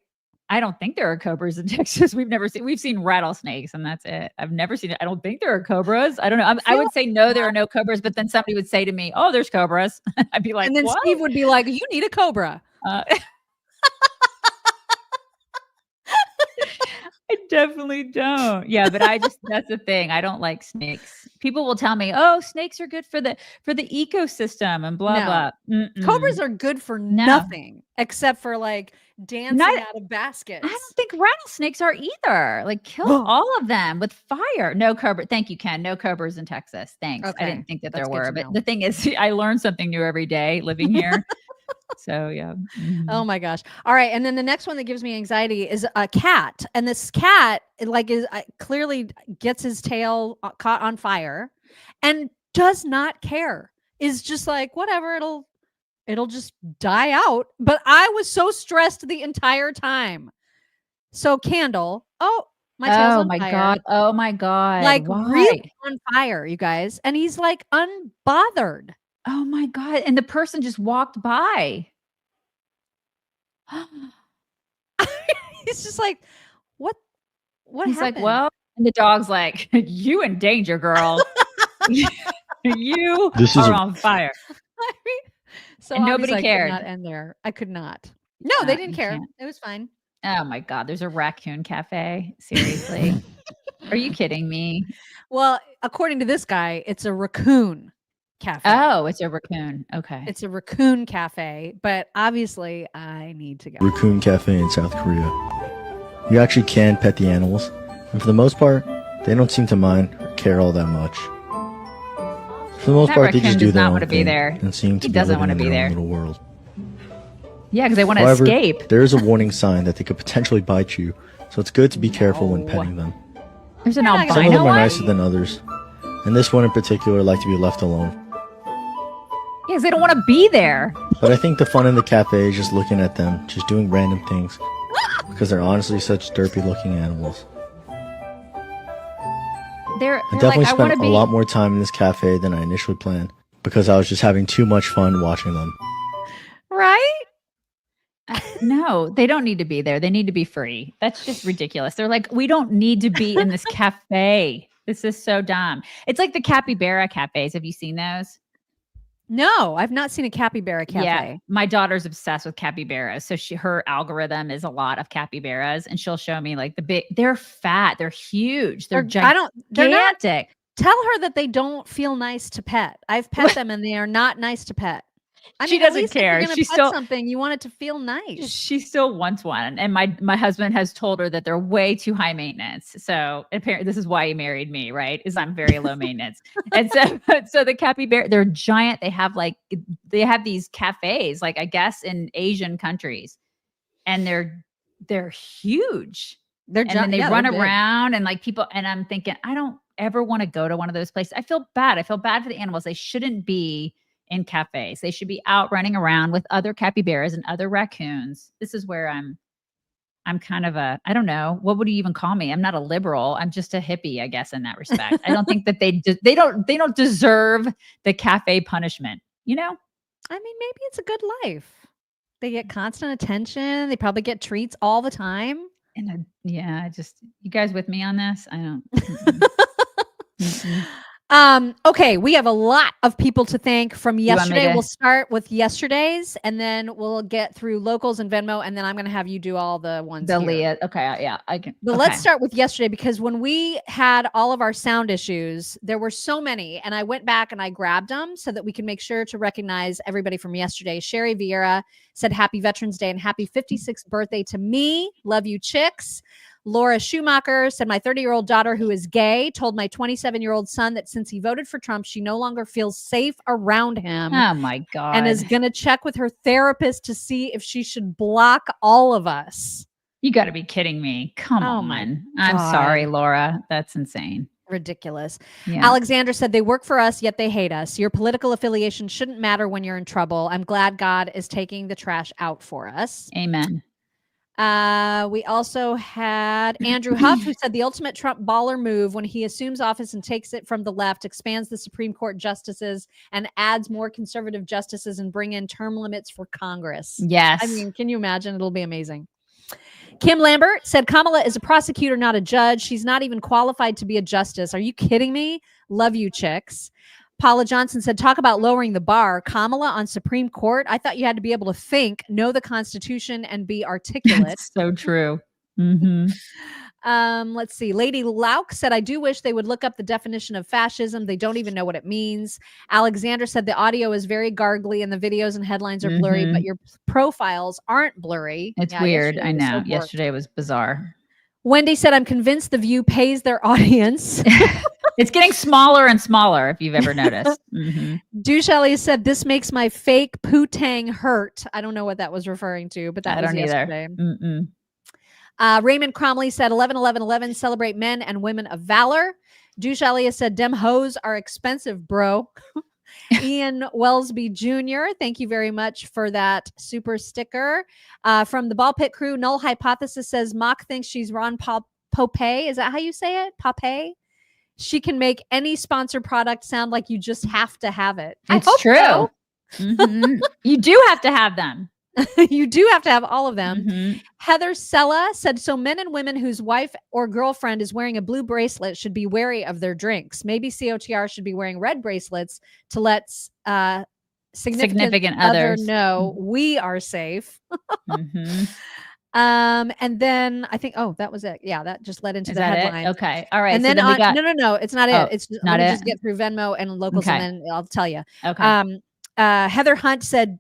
I don't think there are cobras in Texas. We've seen rattlesnakes and that's it. I've never seen it. I don't think there are cobras. I don't know. I would say no, there are no cobras, but then somebody would say to me, oh, there's cobras. I'd be like, And then what? Steve would be like, you need a cobra. I definitely don't. Yeah, but that's the thing. I don't like snakes. People will tell me, "Oh, snakes are good for the ecosystem and blah blah." Cobras are good for nothing except for like dancing out of baskets. I don't think rattlesnakes are either. Like kill all of them with fire. No cobra. Thank you, Ken. No cobras in Texas. Thanks. I didn't think that there were. But the thing is, I learn something new every day living here. So yeah. Oh my gosh. All right. And then the next one that gives me anxiety is a cat. And this cat is clearly gets his tail caught on fire and does not care. Is just like, whatever, it'll just die out. But I was so stressed the entire time. So Candle, my tail's on fire. God. Oh my God. Like why? really on fire, you guys. And he's like unbothered. Oh my God. And the person just walked by. He's just like, what He's happened? like, well, and the dog's like, you in danger, girl. You are on fire. So and nobody I cared. Could not end there. I could not. No, they didn't care. It was fine. Oh my God. There's a raccoon cafe. Seriously. Are you kidding me? Well, according to this guy, it's a raccoon cafe. Oh, it's a raccoon. Okay. It's a raccoon cafe, but obviously I need to go. Raccoon cafe in South Korea. You actually can pet the animals, and for the most part, they don't seem to mind or care all that much. For the most part, they just do their own thing and seem to be living in their own little world. Yeah, because they want to However, escape. there is a warning sign that they could potentially bite you, so it's good to be careful when petting them. There's an albino Some of them are one? nicer than others, and this one in particular like to be left alone. Yeah, because they don't want to be there. But I think the fun in the cafe is just looking at them, just doing random things, because they're honestly such derpy-looking animals. They're I definitely like, spent a lot more time in this cafe than I initially planned, because I was just having too much fun watching them. Right? No, they don't need to be there. They need to be free. That's just ridiculous. They're like, we don't need to be in this cafe. This is so dumb. It's like the capybara cafes. Have you seen those? No, I've not seen a capybara cafe. Yeah, my daughter's obsessed with capybaras. So her algorithm is a lot of capybaras, and she'll show me like they're fat, they're huge, they're gigantic. They're not, tell her that they don't feel nice to pet. I've pet them and they are not nice to pet. She doesn't care. If you're She's pet still something. You want it to feel nice. She still wants one, and my husband has told her that they're way too high maintenance. So apparently, this is why he married me, right? Is I'm very low maintenance, and so the capybara, they're giant. They have these cafes, like I guess in Asian countries, and they're huge. And then they run around and like people. And I'm thinking, I don't ever want to go to one of those places. I feel bad. I feel bad for the animals. They shouldn't be in cafes. They should be out running around with other capybaras and other raccoons. This is where I'm kind of I don't know, what would you even call me? I'm not a liberal. I'm just a hippie, I guess, in that respect. I don't think that they don't deserve the cafe punishment, you know? I mean, maybe it's a good life. They get constant attention. They probably get treats all the time. And you guys with me on this? I don't. Okay, we have a lot of people to thank from yesterday. We'll start with yesterday's, and then we'll get through locals and Venmo, and then I'm going to have you do all the ones. The here. Leah, okay, yeah, I can. But let's start with yesterday, because when we had all of our sound issues, there were so many, and I went back and I grabbed them so that we can make sure to recognize everybody from yesterday. Sherry Vieira said Happy Veterans Day and happy 56th birthday to me. Love you, chicks. Laura Schumacher said, my 30-year-old daughter who is gay told my 27-year-old son that since he voted for Trump, she no longer feels safe around him. Oh, my God. And is going to check with her therapist to see if she should block all of us. You got to be kidding me. Come on. I'm sorry, Laura. That's insane. Ridiculous. Yeah. Alexander said, they work for us, yet they hate us. Your political affiliation shouldn't matter when you're in trouble. I'm glad God is taking the trash out for us. Amen. We also had Andrew Huff, who said the ultimate Trump baller move when he assumes office and takes it from the left, expands the Supreme Court justices and adds more conservative justices and bring in term limits for Congress. Yes. I mean, can you imagine? It'll be amazing. Kim Lambert said Kamala is a prosecutor, not a judge. She's not even qualified to be a justice. Are you kidding me? Love you, chicks. Paula Johnson said, talk about lowering the bar. Kamala on Supreme Court. I thought you had to be able to think, know the Constitution, and be articulate. So true. Mm-hmm. Let's see. Lady Lauk said, I do wish they would look up the definition of fascism. They don't even know what it means. Alexander said, the audio is very gargly and the videos and headlines are blurry, but your profiles aren't blurry. It's weird. I know. Yesterday was bizarre. Wendy said, I'm convinced The View pays their audience. It's getting smaller and smaller, if you've ever noticed. Mm-hmm. Dushali said, this makes my fake poo-tang hurt. I don't know what that was referring to, but that was yesterday. Raymond Cromley said, 11-11-11, celebrate men and women of valor. Dushali said, Dem hoes are expensive, bro. Ian Wellsby Jr., thank you very much for that super sticker. From the Ball Pit crew, Null Hypothesis says, Mock thinks she's Ron Popey. Is that how you say it? Popey? She can make any sponsored product sound like you just have to have it. It's true. So. Mm-hmm. You do have to have them. You do have to have all of them. Mm-hmm. Heather Sella said, so men and women whose wife or girlfriend is wearing a blue bracelet should be wary of their drinks. Maybe COTR should be wearing red bracelets to let significant other know we are safe. Mm-hmm. And then I think, that was it. Yeah, that just led into the headline. Okay. All right. And so then, we got... no, it's not it. It's not it. Just get through Venmo and locals, and then I'll tell you. Okay. Heather Hunt said,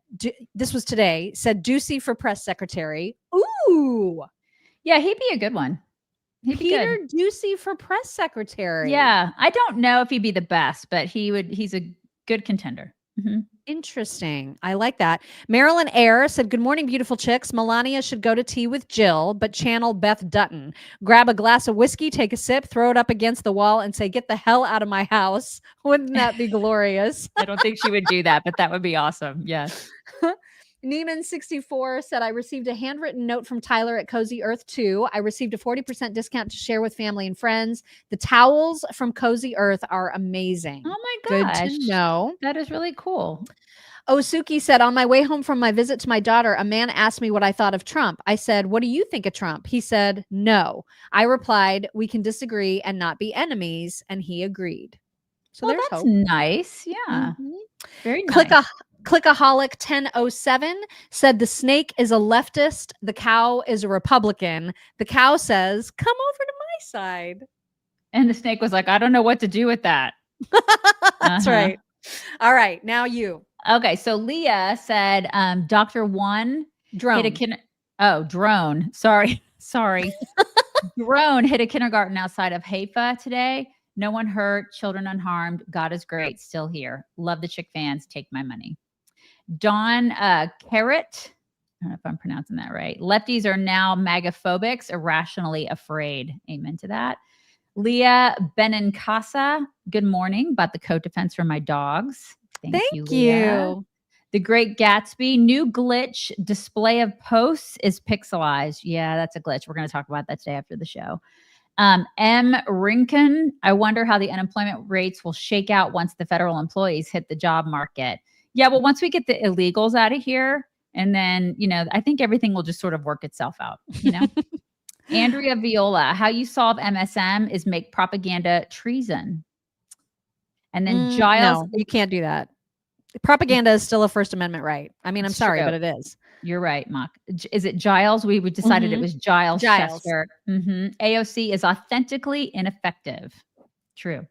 this was today, said Ducey for press secretary. Ooh. Yeah, he'd be a good one. Peter Ducey for press secretary. Yeah. I don't know if he'd be the best, but he's a good contender. Mm-hmm. Interesting. I like that. Marilyn Ayre said, good morning, beautiful chicks. Melania should go to tea with Jill, but channel Beth Dutton. Grab a glass of whiskey, take a sip, throw it up against the wall, and say, get the hell out of my house. Wouldn't that be glorious? I don't think she would do that, but that would be awesome. Yes. Neiman64 said, I received a handwritten note from Tyler at Cozy Earth 2. I received a 40% discount to share with family and friends. The towels from Cozy Earth are amazing. Oh my gosh. Good to know. That is really cool. Osuki said, on my way home from my visit to my daughter, a man asked me what I thought of Trump. I said, what do you think of Trump? He said, no. I replied, we can disagree and not be enemies. And he agreed. So there's that's hope. Nice. Yeah. Mm-hmm. Very nice. Clickaholic 1007 said the snake is a leftist. The cow is a Republican. The cow says, come over to my side. And the snake was like, I don't know what to do with that. That's right. All right. Now you. Okay. So Leah said, Dr. One drone. Drone. Sorry. Drone hit a kindergarten outside of Haifa today. No one hurt, children unharmed. God is great. Still here. Love the chick fans. Take my money. Dawn Carrot. I don't know if I'm pronouncing that right. Lefties are now MAGA-phobics, irrationally afraid. Amen to that. Leah Benincasa. Good morning. Bought the coat defense for my dogs. Thank you, Leah. The Great Gatsby. New glitch. Display of posts is pixelized. Yeah, that's a glitch. We're going to talk about that today after the show. M. Rinken. I wonder how the unemployment rates will shake out once the federal employees hit the job market. Yeah, well, once we get the illegals out of here, and then, I think everything will just sort of work itself out, Andrea Viola, how you solve MSM is make propaganda treason. And then Giles. No, you can't do that. Propaganda is still a First Amendment right. I mean, I'm sorry, but it is. You're right, Mock. Is it Giles? We decided it was Giles. Chester. AOC is authentically ineffective. True.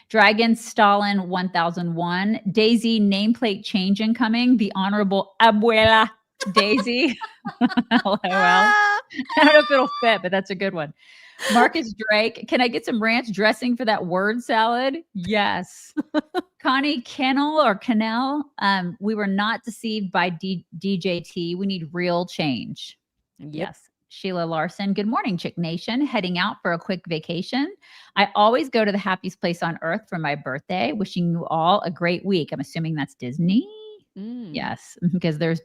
Dragon Stalin 1001. Daisy nameplate change incoming. The Honorable Abuela Daisy. LOL. I don't know if it'll fit, but that's a good one. Marcus Drake. Can I get some ranch dressing for that word salad? Yes. Connie Cannell. We were not deceived by DJT. We need real change. Yep. Yes. Sheila Larson. Good morning, Chick Nation. Heading out for a quick vacation. I always go to the happiest place on earth for my birthday. Wishing you all a great week. I'm assuming that's Disney. Yes, because there's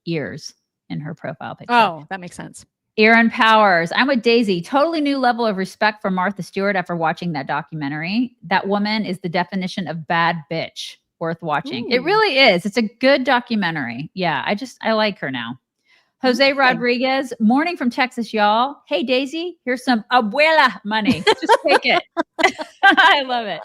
ears in her profile picture. Oh, that makes sense. Aaron Powers. I'm with Daisy. Totally new level of respect for Martha Stewart after watching that documentary. That woman is the definition of bad bitch. Worth watching. It really is. It's a good documentary. Yeah, I like her now. Jose Rodriguez, morning from Texas, y'all. Hey, Daisy, here's some abuela money. Just take it. I love it.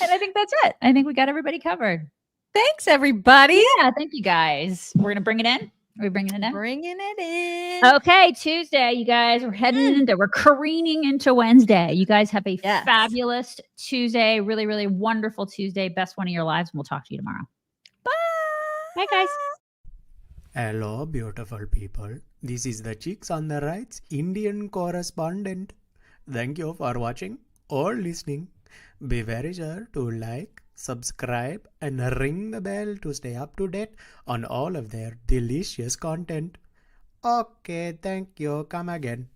And I think that's it. I think we got everybody covered. Thanks, everybody. Yeah, thank you guys. We're going to bring it in. Are we bringing it in? Bringing it in. Okay, Tuesday, you guys. We're careening into Wednesday. You guys have a fabulous Tuesday. Really, really wonderful Tuesday. Best one of your lives. And we'll talk to you tomorrow. Bye. Bye, guys. Hello, beautiful people. This is the Chicks on the Right's Indian correspondent. Thank you for watching or listening. Be very sure to like, subscribe, and ring the bell to stay up to date on all of their delicious content. Okay, thank you. Come again.